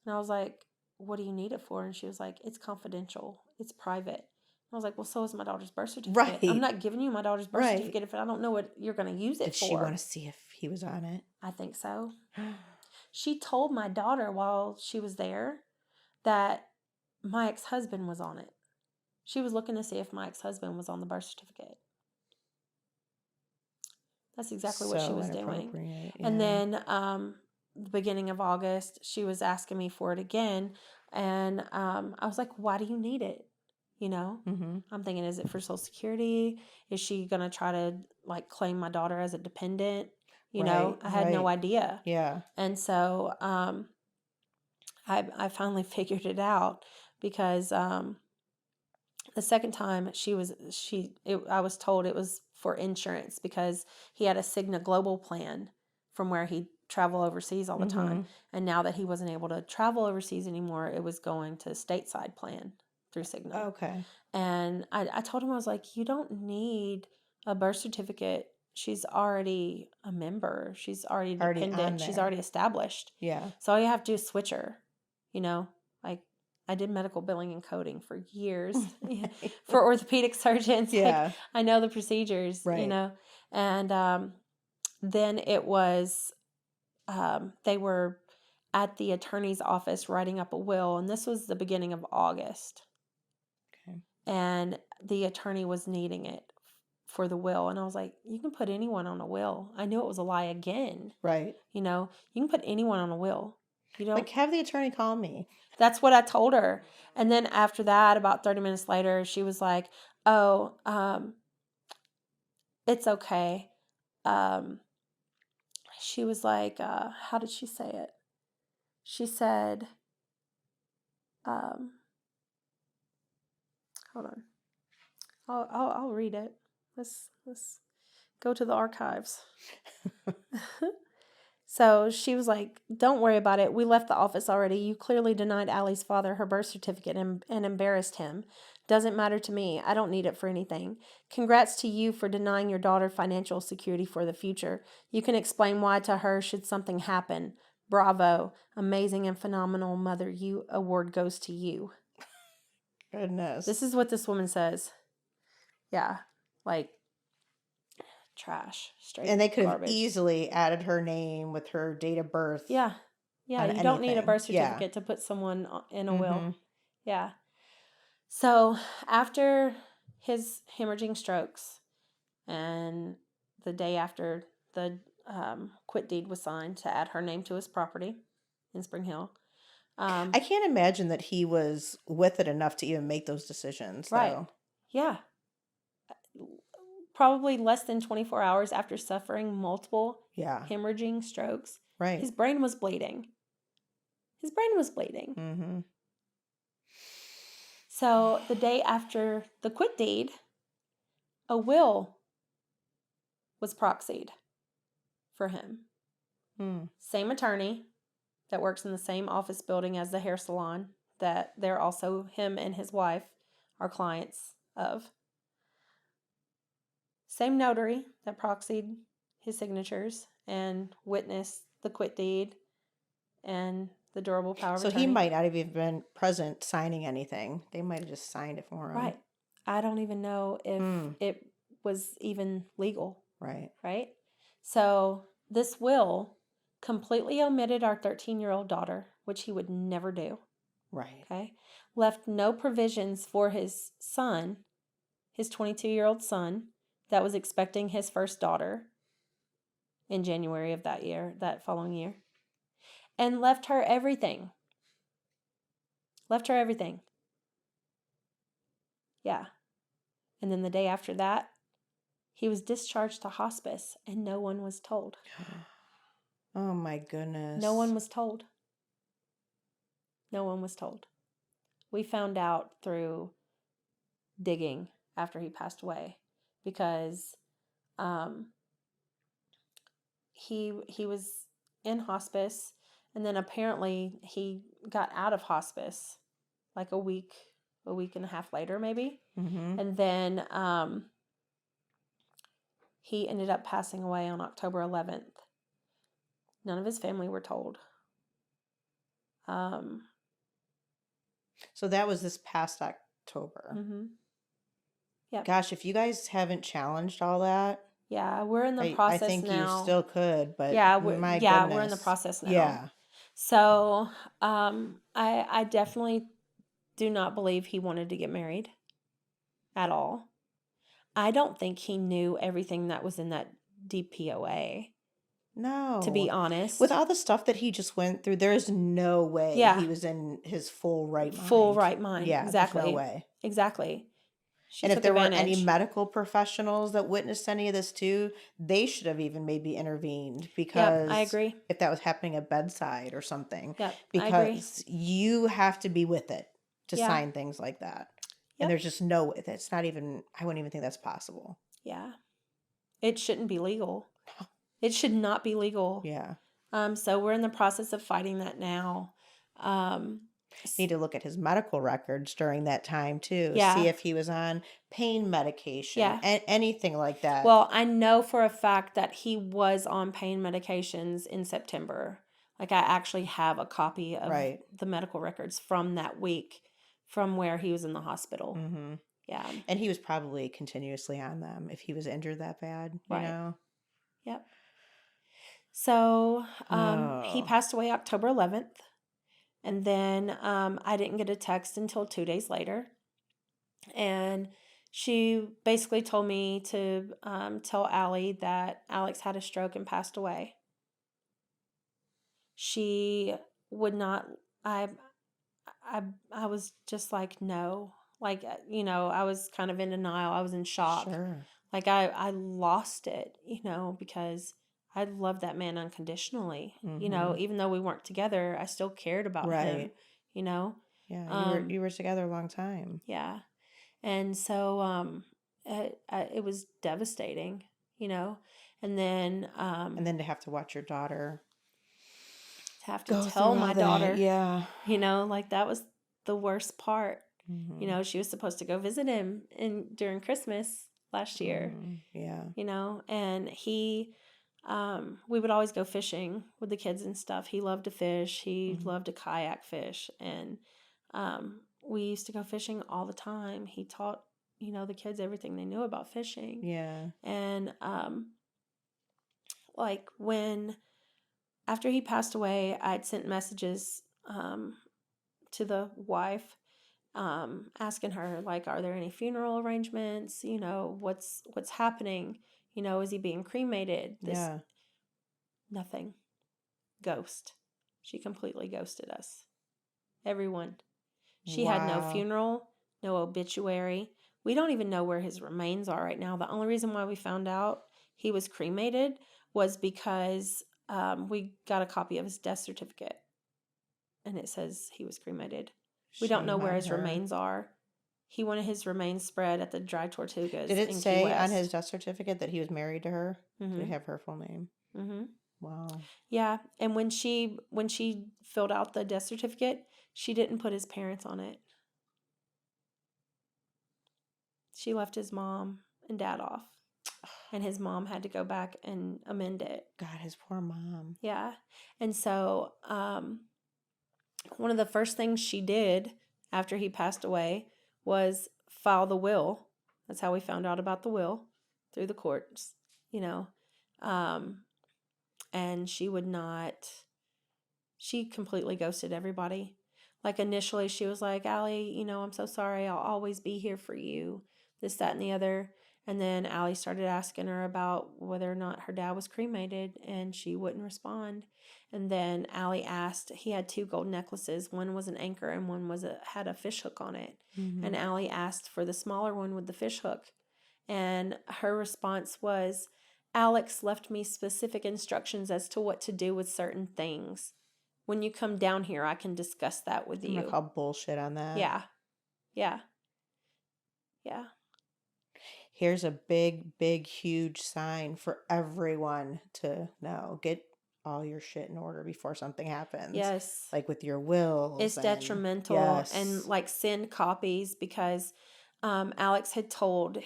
And I was like, what do you need it for? And she was like, it's confidential. It's private. And I was like, well, so is my daughter's birth certificate. Right. I'm not giving you my daughter's birth certificate if I don't know what you're going to use it Did for. she want to see if he was on it? I think so. She told my daughter while she was there that my ex-husband was on it. She was looking to see if my ex-husband was on the birth certificate. That's exactly what she was doing. Yeah. And then the beginning of August, she was asking me for it again. And I was like, why do you need it? I'm thinking, is it for Social Security? Is she going to try to like claim my daughter as a dependent? I had no idea. Yeah. And so I finally figured it out because the second time I was told it was for insurance because he had a Cigna Global plan from where he'd travel overseas all the time. And now that he wasn't able to travel overseas anymore, it was going to stateside plan through Cigna. Okay. And I told him, I was like, you don't need a birth certificate. She's already a member. She's already dependent. She's already established. Yeah. So all you have to do is switch her, like I did medical billing and coding for years for orthopedic surgeons. Yeah. Like, I know the procedures, Right. And then it was, they were at the attorney's office writing up a will, and this was the beginning of August. Okay. And the attorney was needing it for the will. And I was like, you can put anyone on a will. I knew it was a lie again. Right. You can put anyone on a will. Like, have the attorney call me. That's what I told her. And then after that, about 30 minutes later, she was like, oh, it's okay. She was like, how did she say it? She said, hold on. I'll read it. Let's go to the archives. So she was like, don't worry about it. We left the office already. You clearly denied Allie's father her birth certificate and embarrassed him. Doesn't matter to me. I don't need it for anything. Congrats to you for denying your daughter financial security for the future. You can explain why to her should something happen. Bravo. Amazing and phenomenal mother. Award goes to you. Goodness. This is what this woman says. Yeah. Like, trash, straight And they could have garbage. easily added her name with her date of birth. Yeah. Yeah, On you don't need a anything. birth Yeah. certificate to put someone in a will. Mhm. Yeah. So after his hemorrhaging strokes and the day after the quit deed was signed to add her name to his property in Spring Hill. I can't imagine that he was with it enough to even make those decisions, Right. though. Yeah. Probably less than 24 hours after suffering multiple Yeah. hemorrhaging strokes, Right. his brain was bleeding. His brain was bleeding. Mm-hmm. So the day after the quit deed, a will was proxied for him. Mm. Same attorney that works in the same office building as the hair salon that they're also, him and his wife, are clients of. Same notary that proxied his signatures and witnessed the quit deed and the durable power of So attorney. he might not have even been present signing anything. They might have just signed it for him. Right. I don't even know if it was even legal. Right. Right? So this will completely omitted our 13-year-old daughter, which he would never do. Right. Okay? Left no provisions for his son, his 22-year-old son, that was expecting his first daughter in January of that following year. And left her everything. Left her everything. Yeah. And then the day after that, he was discharged to hospice and no one was told. Oh my goodness. No one was told. No one was told. We found out through digging after he passed away because he was in hospice and then apparently he got out of hospice like a week and a half later maybe. Mm-hmm. And then he ended up passing away on October 11th. None of his family were told. So that was this past October. Mm-hmm. Yep. Gosh, if you guys haven't challenged all that. Yeah, we're in the process I think now. you still could, but yeah, my yeah, goodness. we're in the process now. Yeah. So I definitely do not believe he wanted to get married at all. I don't think he knew everything that was in that DPOA. No. To be honest. With all the stuff that he just went through, there is no way he was in his full right mind. Full right mind. Yeah, exactly. There's no way. Exactly. And if there were any medical professionals that witnessed any of this too, they should have even maybe intervened because I agree. If that was happening at bedside or something. Yep, because I agree. You have to be with it to Yeah. sign things like that. Yep. And there's just no way. It's not even, I wouldn't even think that's possible. Yeah. It shouldn't be legal. It should not be legal. Yeah. So we're in the process of fighting that now. Need to look at his medical records during that time too. Yeah. See if he was on pain medication. Yeah. Anything like that. Well, I know for a fact that he was on pain medications in September. Like I actually have a copy of the medical records from that week from where he was in the hospital. Mm-hmm. Yeah. And he was probably continuously on them if he was injured that bad, you know? Yep. So he passed away October 11th. And then I didn't get a text until 2 days later. And she basically told me to tell Allie that Alex had a stroke and passed away. She would not, I was just like, no. Like, you know, I was kind of in denial. I was in shock. Sure. Like I lost it, you know, because I loved that man unconditionally. Mm-hmm. You know, even though we weren't together, I still cared about him, you know? Yeah, you were together a long time. Yeah. And so it was devastating, you know? And then to have to watch your daughter. To have to tell my daughter. Yeah. You know, like that was the worst part. Mm-hmm. You know, she was supposed to go visit him during Christmas last year. Yeah. You know, and he... we would always go fishing with the kids and stuff. He loved to fish. He loved to kayak fish. And we used to go fishing all the time. He taught the kids everything they knew about fishing. Yeah. And like after he passed away, I'd sent messages to the wife, asking her, like, are there any funeral arrangements? What's happening? Is he being cremated? Yeah. Nothing. Ghost. She completely ghosted us. Everyone. She had no Wow. funeral, no obituary. We don't even know where his remains are right now. The only reason why we found out he was cremated was because we got a copy of his death certificate, and it says he was cremated. We don't know Shame where on his her. remains are. He wanted his remains spread at the Dry Tortugas Did it in Key say on West. his death certificate that he was married to her? Mm-hmm. Did he have her full name? Mm-hmm. Wow. Yeah, and when she filled out the death certificate, she didn't put his parents on it. She left his mom and dad off, and his mom had to go back and amend it. God, his poor mom. Yeah, and so one of the first things she did after he passed away was file the will. That's how we found out about the will, through the courts, and she would not. She completely ghosted everybody. Like, initially she was like, Allie, I'm so sorry. I'll always be here for you. This, that, and the other. And then Allie started asking her about whether or not her dad was cremated, and she wouldn't respond. And then Allie asked, he had 2 gold necklaces. One was an anchor and one had a fish hook on it. Mm-hmm. And Allie asked for the smaller one with the fish hook. And her response was, Alex left me specific instructions as to what to do with certain things. When you come down here, I can discuss that with you. I'm gonna call bullshit on that. Yeah. Yeah. Yeah. Here's a big, big, huge sign for everyone to know. Get all your shit in order before something happens. Yes. Like with your wills. It's detrimental. Yes. And like, send copies, because Alex had told,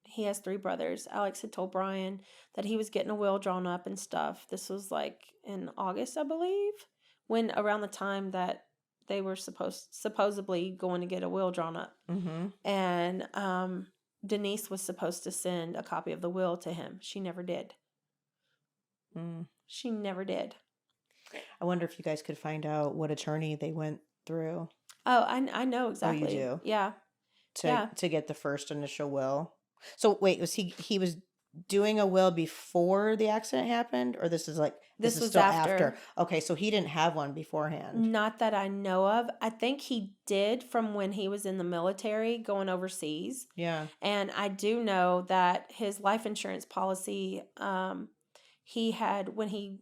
he has 3 brothers. Alex had told Brian that he was getting a will drawn up and stuff. This was like in August, I believe, when around the time that they were supposedly going to get a will drawn up. Mm-hmm. And Denise was supposed to send a copy of the will to him. She never did. She never did. I wonder if you guys could find out what attorney they went through. Oh, I know exactly. Oh, you do? Yeah. To get the first initial will. So wait, was he was doing a will before the accident happened, or this is was still after? Okay, so he didn't have one beforehand. Not that I know of. I think he did from when he was in the military going overseas. Yeah. And I do know that his life insurance policy, he had, when he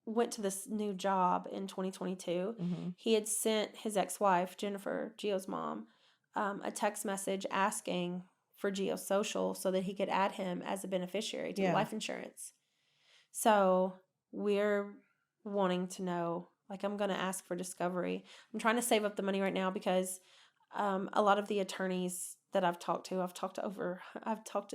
went to this new job in 2022, Mm-hmm. he had sent his ex-wife, Jennifer, Gio's mom, a text message asking for Gio's social so that he could add him as a beneficiary to the life insurance. So we're wanting to know, like, I'm going to ask for discovery. I'm trying to save up the money right now because a lot of the attorneys that I've talked to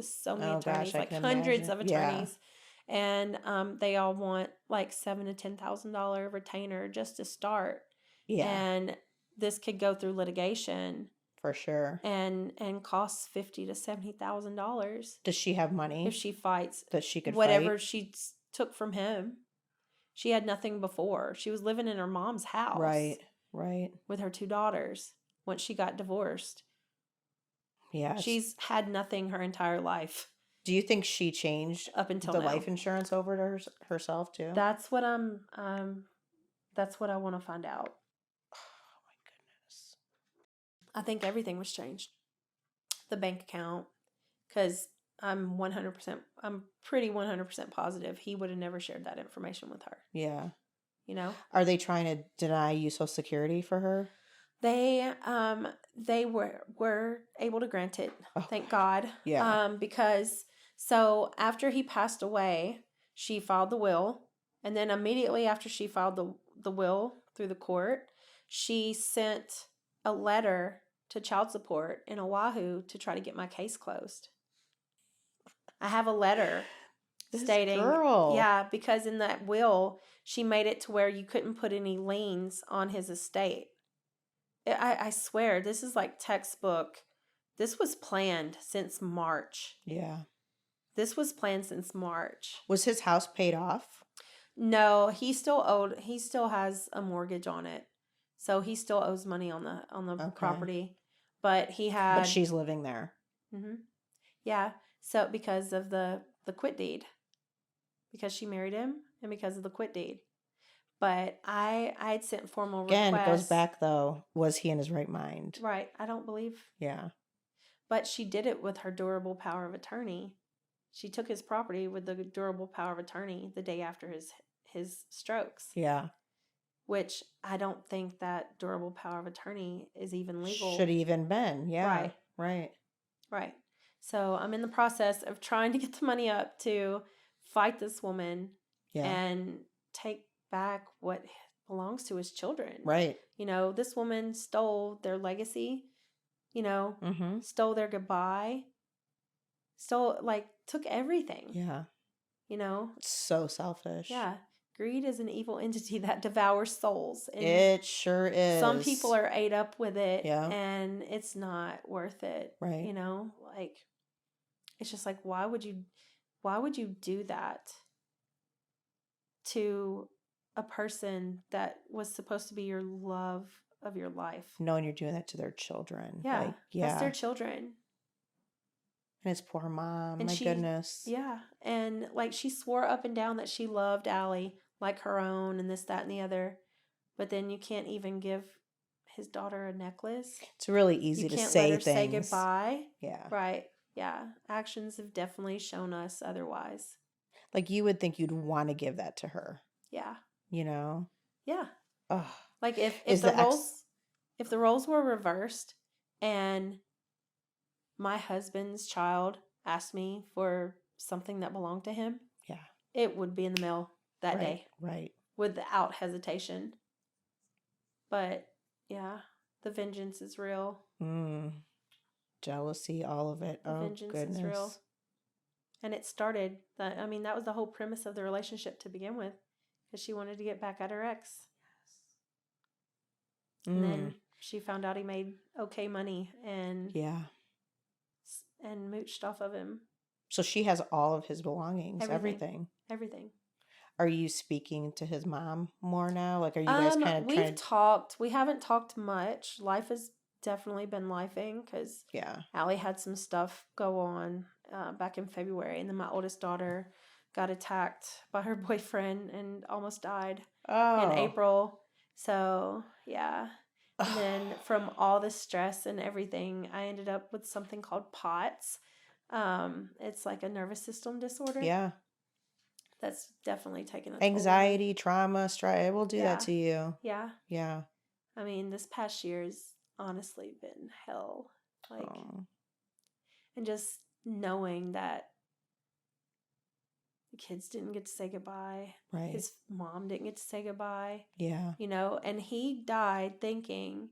so many attorneys, like hundreds of attorneys. Yeah. And they all want like $7,000 to $10,000 retainer just to start. Yeah. And this could go through litigation. For sure. And costs $50,000 to $70,000. Does she have money? If she fights. That she could whatever fight? She took from him. She had nothing before. She was living in her mom's house. Right. With her 2 daughters once she got divorced. Yeah. She's had nothing her entire life. Do you think she changed up until the now. life insurance over to herself too? That's what that's what I want to find out. Oh my goodness. I think everything was changed. The bank account, because I'm pretty 100% positive he would have never shared that information with her. Yeah. Are they trying to deny you Social Security for her? They were able to grant it. Oh, thank God. Yeah. Because so after he passed away, she filed the will, and then immediately after she filed the will through the court, she sent a letter to child support in Oahu to try to get my case closed. I have a letter stating, girl. Yeah, because in that will, she made it to where you couldn't put any liens on his estate. I swear, this is like textbook This was planned since March. Yeah. This was planned since March. Was his house paid off? No, he still has a mortgage on it. So he still owes money on the Okay. property. But he had But she's living there. Yeah. So because of the quit deed. Because she married him and because of the quit deed. But I had sent formal Again, requests. it goes back though. Was he in his right mind? Right. I don't believe. Yeah. But she did it with her durable power of attorney. She took his property with the durable power of attorney the day after his strokes. Yeah. Which I don't think that durable power of attorney is even legal. Should even been. Yeah. Right. Right. Right. So I'm in the process of trying to get the money up to fight this woman and take back what belongs to his children. Right. This woman stole their legacy, stole their goodbye, took everything. Yeah. So selfish. Yeah. Greed is an evil entity that devours souls. And it sure is. Some people are ate up with it. Yeah. And it's not worth it. Right. It's just like, why would you do that to a person that was supposed to be your love of your life? Knowing you're doing that to their children. Yeah. That's their children. And his poor mom. And goodness. Yeah. And she swore up and down that she loved Allie like her own and this, that, and the other. But then you can't even give his daughter a necklace. It's really easy to say things. Say goodbye. Yeah. Right. Yeah. Actions have definitely shown us otherwise. You would think you'd want to give that to her. Yeah. Yeah. Ugh. If the roles were reversed and my husband's child asked me for something that belonged to him, it would be in the mail that day. Right. Without hesitation. But yeah, the vengeance is real. Jealousy, all of it. The vengeance is real. And it started, that was the whole premise of the relationship to begin with. Because she wanted to get back at her ex. Yes. And then she found out he made okay money and mooched off of him. So she has all of his belongings, everything. Are you speaking to his mom more now? Are you guys kind of We've talked. We haven't talked much. Life has definitely been lifing because Allie had some stuff go on back in February. And then my oldest daughter got attacked by her boyfriend and almost died in April. So, yeah. And then from all the stress and everything, I ended up with something called POTS. It's like a nervous system disorder. Yeah. That's definitely taken a anxiety, trauma, stress. It will do that to you. Yeah. Yeah. This past year has honestly been hell. And just knowing that the kids didn't get to say goodbye. Right. His mom didn't get to say goodbye. Yeah. And he died thinking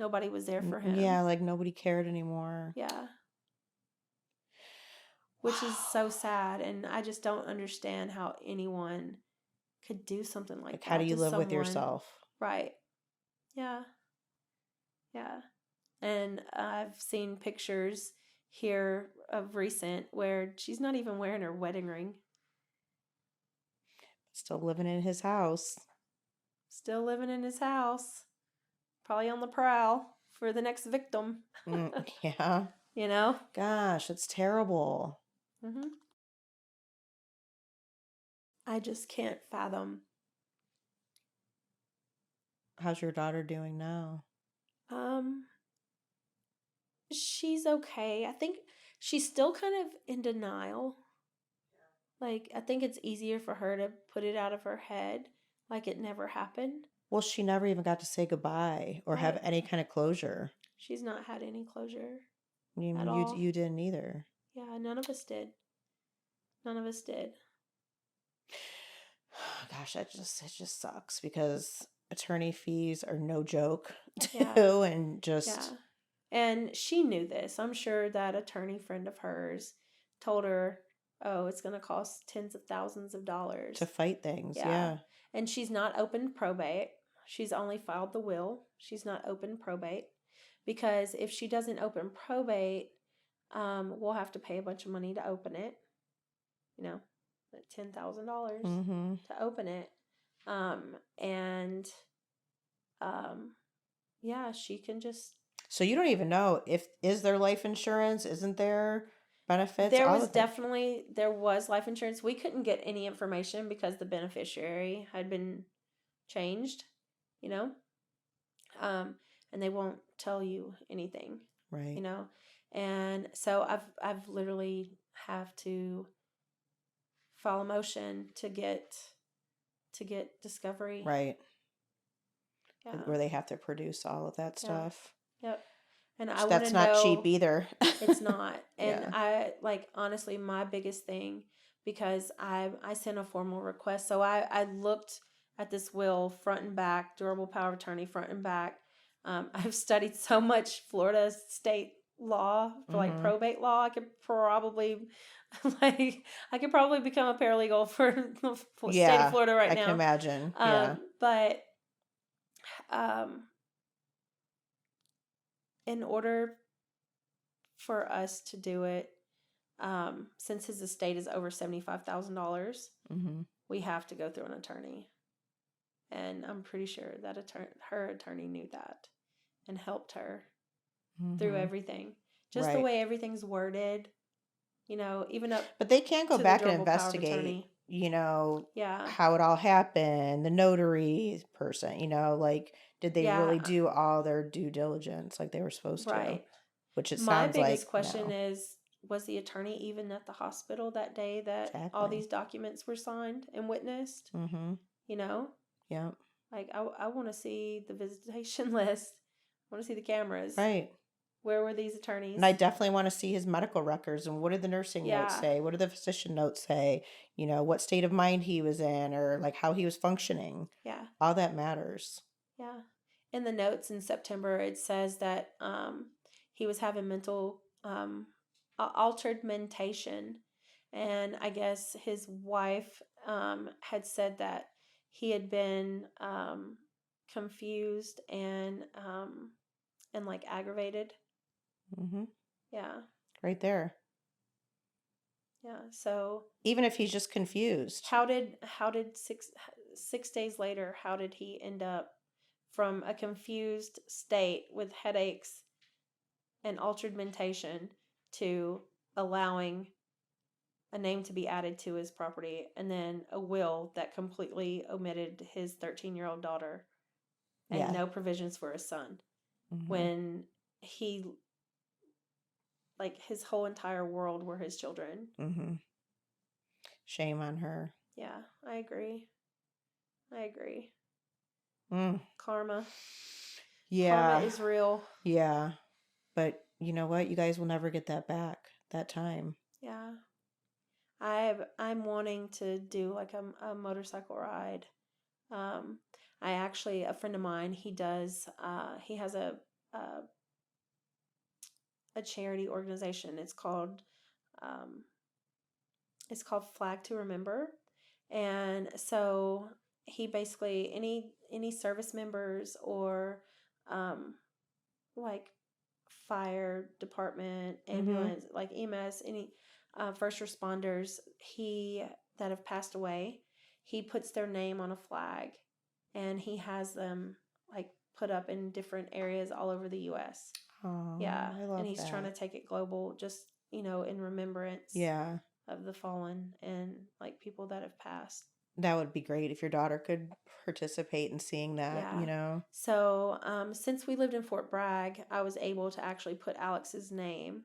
nobody was there for him. Yeah, nobody cared anymore. Yeah. Which is so sad, and I just don't understand how anyone could do something like that. How do you live with yourself? Right. Yeah. Yeah. And I've seen pictures here of recent where she's not even wearing her wedding ring. Still living in his house. Probably on the prowl for the next victim. Yeah. Gosh, it's terrible. Mm-hmm. I just can't fathom. How's your daughter doing now? She's okay. I think she's still kind of in denial. I think it's easier for her to put it out of her head like it never happened. Well, she never even got to say goodbye or have any kind of closure. She's not had any closure. You didn't either. Yeah, none of us did. Gosh, it just sucks because attorney fees are no joke too, and just and she knew this. I'm sure that attorney friend of hers told her, "Oh, it's going to cost tens of thousands of dollars to fight things." Yeah. And she's not opened probate. She's only filed the will. She's not opened probate because if she doesn't open probate, we'll have to pay a bunch of money to open it. You know, like $10,000 Mm-hmm. to open it. And yeah, she can just. So you don't even know if is there life insurance, isn't there benefits, There all was the things. definitely there was life insurance. We couldn't get any information because the beneficiary had been changed, you know, um, and they won't tell you anything, Right. you know, and so I've literally have to file a motion to get discovery. Right. Yeah, Where they have to produce all of that yeah, stuff. yep. And I want to That's not cheap know. either. It's not. And Yeah. I like honestly my biggest thing because I sent a formal request. So I looked at this will front and back, durable power of attorney front and back. I've studied so much Florida state law for like Mm-hmm. probate law. I could probably like I could probably become a paralegal for the state of Yeah, Florida right I can now. imagine. Yeah. But um, in order for us to do it, since his estate is over $75,000, Mm-hmm. we have to go through an attorney. And I'm pretty sure that her attorney knew that and helped her through Mm-hmm. everything. Just the Right. way everything's worded, even up But they can go to the back and durable power of investigate, attorney. Yeah, how it all happened, the notary person, like, did they really yeah, do all their due diligence like they were supposed to? right. Which it My sounds biggest like question no. is, was the attorney even at the hospital that day that all Exactly. these documents were signed and witnessed? Mm-hmm. You know, Yep. like I want to see the visitation list. I want to see the cameras. Right. Where were these attorneys? And I definitely want to see his medical records and what did the nursing notes Yeah, say? What did the physician notes say? What state of mind he was in or like how he was functioning. yeah, All that matters. yeah. In the notes in September, it says that he was having mental altered mentation, and I guess his wife had said that he had been confused and like aggravated. Mm-hmm. Yeah, Right there. yeah. So Even if he's just confused. how did 6 days later, how did he end up from a confused state with headaches and altered mentation to allowing a name to be added to his property and then a will that completely omitted his 13-year-old daughter and Yeah. no provisions for his son Mm-hmm. when he like his whole entire world were his children. Mm-hmm. Shame on her. Yeah, I agree. I agree. Mm. Karma. Karma Yeah. is real. Yeah. But you know what? You guys will never get that back. That time. Yeah. I'm wanting to do like a motorcycle ride. Um, I actually a friend of mine he has a charity organization. Um, it's called Flag to Remember, and so he basically any service members or um, like fire department, Mm-hmm. ambulance, like EMS, any first responders he that have passed away, he puts their name on a flag, and he has them like put up in different areas all over the U.S. Oh, Yeah, I and love he's trying to that. take it global, just in remembrance Yeah. of the fallen and like people that have passed. That would be great if your daughter could participate in seeing that. Yeah. So since we lived in Fort Bragg, I was able to actually put Alex's name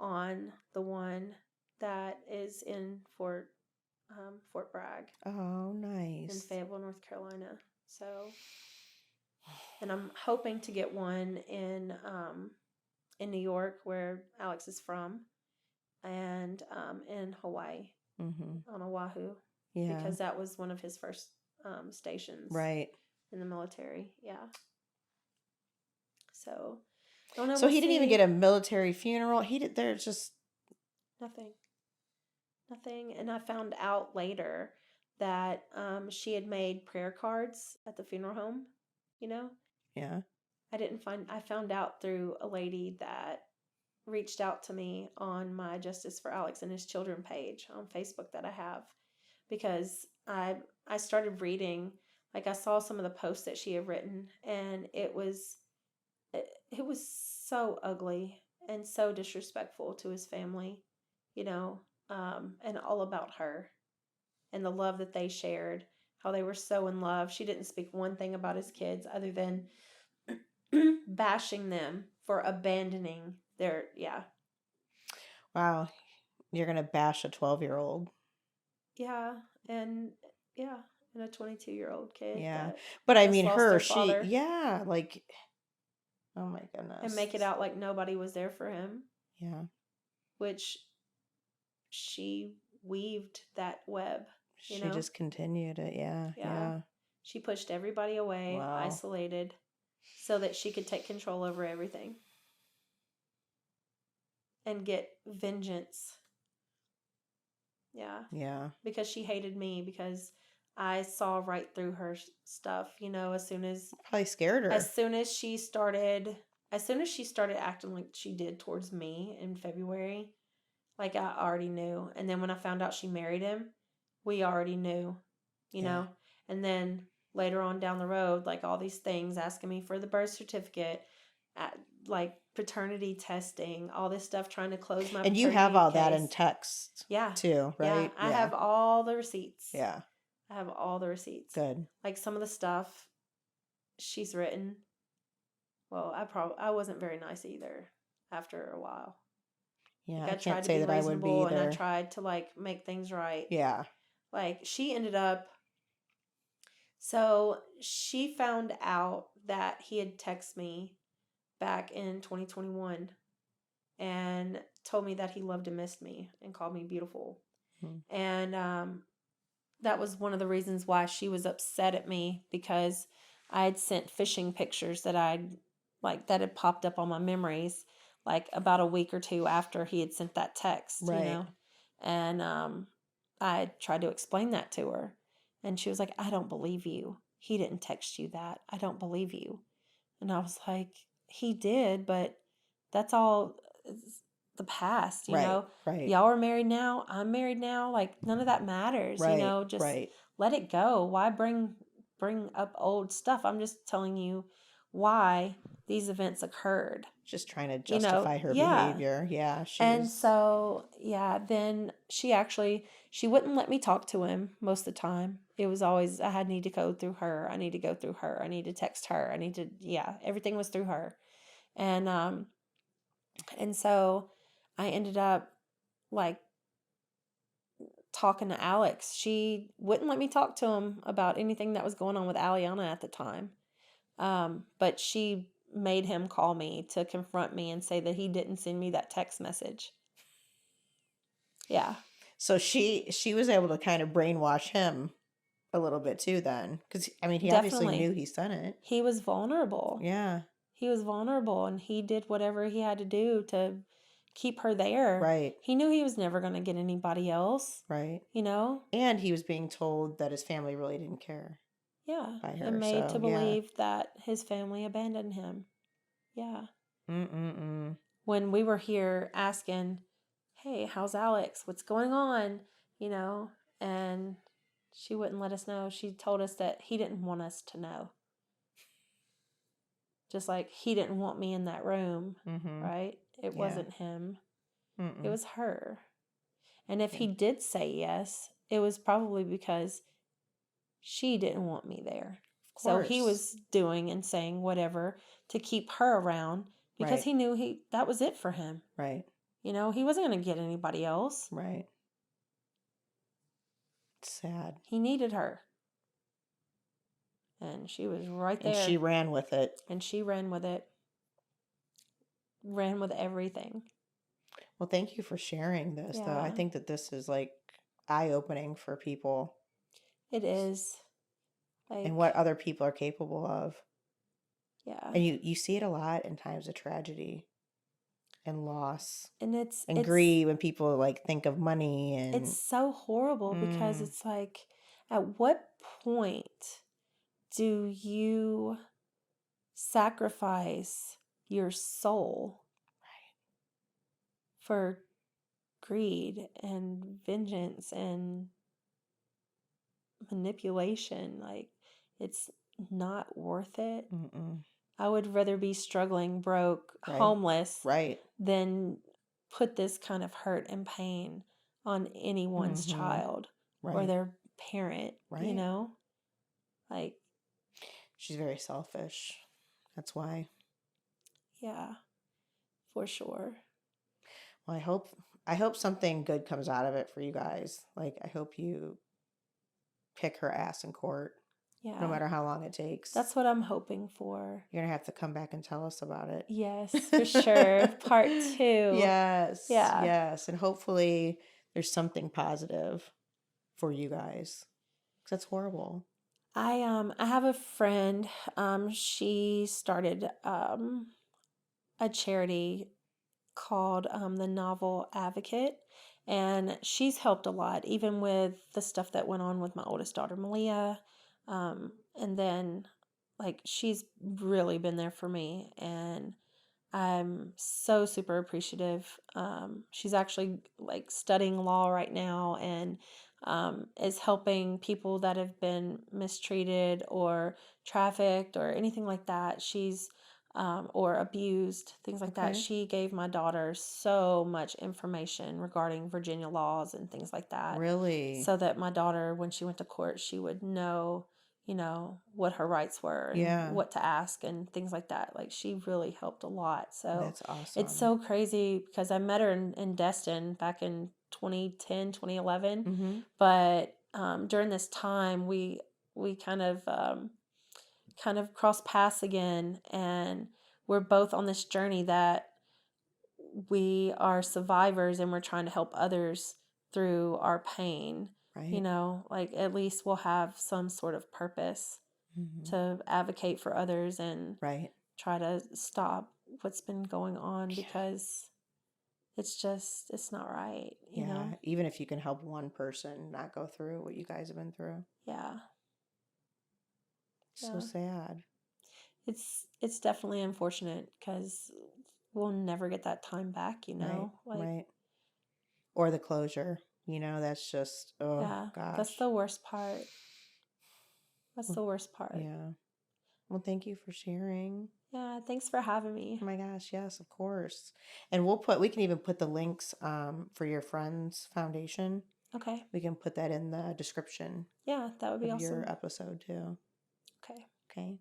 on the one that is in Fort Bragg Oh, in nice. Fayetteville, North Carolina. So, and I'm hoping to get one in New York, where Alex is from, and in Hawaii Mm-hmm. on Oahu, Yeah. because that was one of his first stations Right. in the military. Yeah. So, don't know. So We'll he didn't even get see. a military funeral. He did. There's just. Nothing. Nothing. And I found out later that she had made prayer cards at the funeral home, you know? Yeah. I found out through a lady that reached out to me on my Justice for Alex and His Children page on Facebook that I have, because I started reading, like I saw some of the posts that she had written, and it was so ugly and so disrespectful to his family, you know, and all about her and the love that they shared, how they were so in love. She didn't speak one thing about his kids other than bashing them for abandoning their, yeah. Wow. You're going to bash a 12-year-old. Yeah. And yeah. And a 22-year-old kid Yeah. that But I just mean, lost their father. yeah, like, oh my goodness. And make it out like nobody was there for him. Yeah. Which she weaved that web, She just continued it. Yeah. Yeah. She pushed everybody away, Wow. isolated, so that she could take control over everything and get vengeance. Yeah. Yeah. Because she hated me, because I saw right through her stuff, you know, Probably scared her. As soon as she started acting like she did towards me in February, like I already knew. And then when I found out she married him, we already knew, you know. And then later on down the road, like all these things, asking me for the birth certificate, like paternity testing, all this stuff, trying to close my and you have all that in text, too, right? I have all the receipts. Yeah, I have all the receipts. Good. Like some of the stuff she's written. Well, I wasn't very nice either after a while. Yeah, like, I can't say that I would be either. And I tried to like make things right. Yeah. Like she ended up. So she found out that he had texted me back in 2021 and told me that he loved and missed me and called me beautiful. And that was one of the reasons why she was upset at me, because I had sent fishing pictures that that had popped up on my memories like about a week or two after he had sent that text, Right. you know. And I tried to explain that to her, and she was like, "I don't believe you. He didn't text you that. I don't believe you." And I was like, "He did, but that's all the past, you know. Right. Y'all are married now. I'm married now. Like none of that matters, you know. Just let it go. Why bring up old stuff? I'm just telling you why these events occurred." Just trying to justify her behavior. Yeah. So then she wouldn't let me talk to him most of the time. It was always I need to go through her. I need to go through her. I need to text her. Everything was through her. And so I ended up like talking to Alex. She wouldn't let me talk to him about anything that was going on with Aliana at the time. But she made him call me to confront me and say that he didn't send me that text message. Yeah. So she was able to kind of brainwash him a little bit too then. Because, I mean, he obviously knew he sent it. He was vulnerable. Yeah. He was vulnerable, and he did whatever he had to do to keep her there. Right. He knew he was never going to get anybody else. Right. You know? And he was being told that his family really didn't care. Yeah. By her. And made to believe that his family abandoned him. Yeah. When we were here asking, "Hey, how's Alex? What's going on?" You know, and she wouldn't let us know. She told us that he didn't want us to know. Just like he didn't want me in that room, right? It wasn't him. It was her. And if he did say yes, it was probably because she didn't want me there. So he was doing and saying whatever to keep her around, because he knew that was it for him. Right. You know, he wasn't going to get anybody else. Right. Sad. He needed her. And she was right there. And she ran with it. Ran with everything. Well, thank you for sharing this, though. I think that this is like eye-opening for people. It is. And what other people are capable of. Yeah. And you see it a lot in times of tragedy and loss. And it's grief when people like think of money. And it's so horrible because it's like, at what point do you sacrifice your soul for greed and vengeance and manipulation. Like, it's not worth it. Mm-mm. I would rather be struggling, broke, Right. homeless Right. than put this kind of hurt and pain on anyone's Mm-hmm. child or Right. their parent, you Right. know? Like, She's very selfish. That's why. yeah, for sure. Well, I hope something good comes out of it for you guys. Like, I hope you kick her ass in court, no Yeah, matter how long it takes. that's what I'm hoping for. You're gonna have to come back and tell us about it. Yes, for sure. Part 2. Yes, Yeah. yes, and hopefully there's something positive for you guys. 'Cause that's horrible. I have a friend. She started a charity called the Novel Advocate, and she's helped a lot, even with the stuff that went on with my oldest daughter, Malia. And then, like, she's really been there for me, and I'm so super appreciative. She's actually like studying law right now and is helping people that have been mistreated or trafficked or anything like that. Or abused, things like that. Okay. She gave my daughter so much information regarding Virginia laws and things like that, Really? so that my daughter, when she went to court, she would know, what her rights were and Yeah. what to ask and things like that. Like, she really helped a lot. So That's it's awesome. so crazy because I met her in Destin back in 2010, 2011. Mm-hmm. But during this time, we kind of crossed paths again, and we're both on this journey that we are survivors and we're trying to help others through our pain. Right. Like, at least we'll have some sort of purpose Mm-hmm. to advocate for others and Right. try to stop what's been going on, Yeah. because it's not right, Yeah. Even if you can help one person not go through what you guys have been through. Yeah. So Yeah. sad. It's definitely unfortunate because we'll never get that time back, Right. like, Right. Or the closure. That's just, oh yeah, that's gosh. the worst part. That's Well, the worst part. yeah. Well, thank you for sharing. Yeah, thanks for having me. Oh my gosh, yes, of course. And we can even put the links for your friend's foundation. Okay. We can put that in the description Yeah, that would be of your awesome. episode too. Okay. Okay.